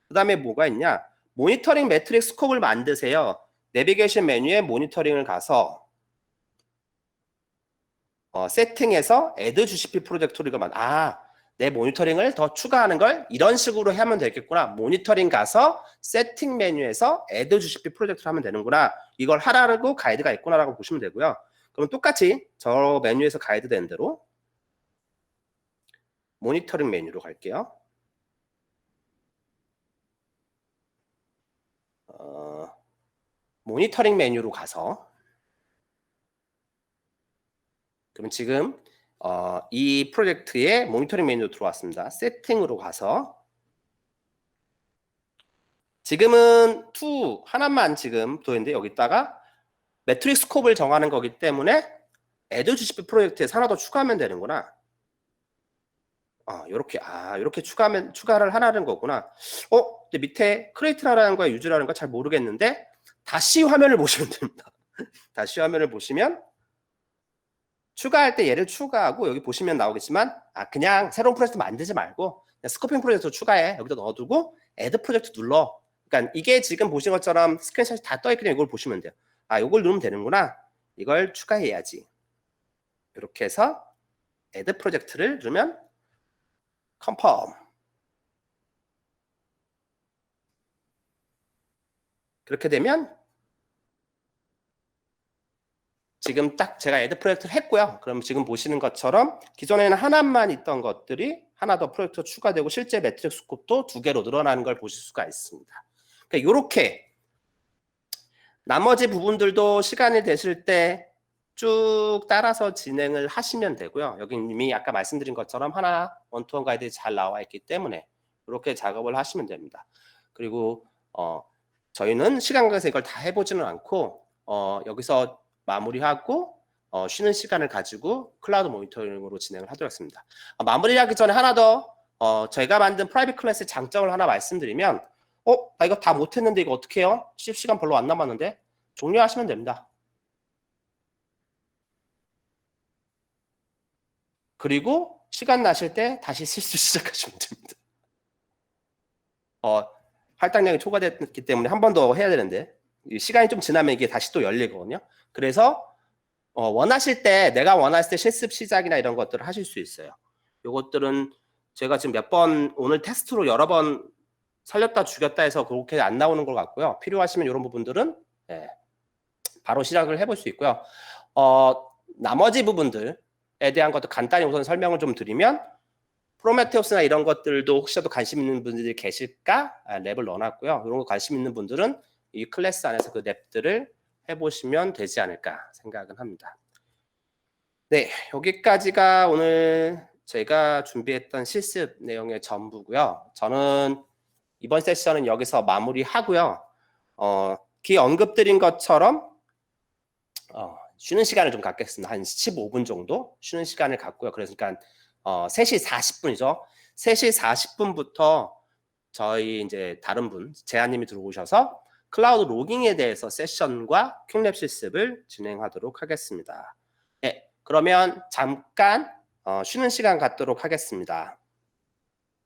그 다음에 뭐가 있냐? 모니터링 매트릭 스콥을 만드세요. 내비게이션 메뉴에 모니터링을 가서 세팅에서 add GCP 프로젝트를 내 모니터링을 더 추가하는 걸 이런 식으로 하면 되겠구나. 모니터링 가서 세팅 메뉴에서 add GCP 프로젝트를 하면 되는구나. 이걸 하라고 가이드가 있구나라고 보시면 되고요. 그럼 똑같이 저 메뉴에서 가이드 된 대로 모니터링 메뉴로 갈게요. 모니터링 메뉴로 가서 그럼 지금 이 프로젝트의 모니터링 메뉴로 들어왔습니다. 세팅으로 가서 지금은 2 하나만 지금 보이는데 여기다가 매트릭 스콥을 정하는 거기 때문에 add GCP 프로젝트에 하나 더 추가하면 되는구나. 이렇게 추가를 하라는 거구나. 근데 밑에 크리에이트라는 거야, 유즈라는 거 잘 모르겠는데 다시 화면을 보시면 됩니다. 다시 화면을 보시면 추가할 때 얘를 추가하고 여기 보시면 나오겠지만 그냥 새로운 프로젝트 만들지 말고 그냥 스코핑 프로젝트 추가해. 여기다 넣어두고 add 프로젝트 눌러. 그러니까 이게 지금 보신 것처럼 스크린샷이 다 떠있거든요. 이걸 보시면 돼요. 이걸 누르면 되는구나. 이걸 추가해야지. 이렇게 해서 add 프로젝트를 누르면 confirm. 그렇게 되면 지금 딱 제가 add 프로젝트를 했고요. 그럼 지금 보시는 것처럼 기존에는 하나만 있던 것들이 하나 더 프로젝트가 추가되고 실제 매트릭 스콥도 2개로 늘어나는 걸 보실 수가 있습니다. 그러니까 이렇게 나머지 부분들도 시간이 되실 때 쭉 따라서 진행을 하시면 되고요. 여기 이미 아까 말씀드린 것처럼 하나 원투원 가이드 잘 나와 있기 때문에 이렇게 작업을 하시면 됩니다. 그리고 저희는 시간 관계에서 이걸 다 해보지는 않고 여기서 마무리하고 쉬는 시간을 가지고 클라우드 모니터링으로 진행을 하도록 하겠습니다. 마무리하기 전에 하나 더 저희가 만든 프라이빗 클래스의 장점을 하나 말씀드리면 나 이거 다 못했는데 이거 어떻게 해요? 시간 별로 안 남았는데 종료하시면 됩니다. 그리고 시간 나실 때 다시 실수 시작하시면 됩니다. 할당량이 초과됐기 때문에 한 번 더 해야 되는데 시간이 좀 지나면 이게 다시 또 열리거든요. 그래서 원하실 때 내가 원했을 때 실습 시작이나 이런 것들을 하실 수 있어요. 이것들은 제가 지금 몇 번 오늘 테스트로 여러 번 살렸다 죽였다 해서 그렇게 안 나오는 것 같고요. 필요하시면 이런 부분들은 바로 시작을 해볼 수 있고요. 나머지 부분들에 대한 것도 간단히 우선 설명을 좀 드리면 프로메테우스나 이런 것들도 혹시라도 관심 있는 분들이 계실까 랩을 넣어놨고요. 이런 거 관심 있는 분들은 이 클래스 안에서 그 랩들을 해보시면 되지 않을까 생각은 합니다. 네, 여기까지가 오늘 제가 준비했던 실습 내용의 전부고요. 저는 이번 세션은 여기서 마무리하고요. 기 언급드린 것처럼 쉬는 시간을 좀 갖겠습니다. 한 15분 정도 쉬는 시간을 갖고요. 그러니까 3시 40분이죠. 3시 40분부터 저희 이제 다른 분, 재한님이 들어오셔서 클라우드 로깅에 대해서 세션과 퀵랩 실습을 진행하도록 하겠습니다. 네, 그러면 잠깐 쉬는 시간 갖도록 하겠습니다.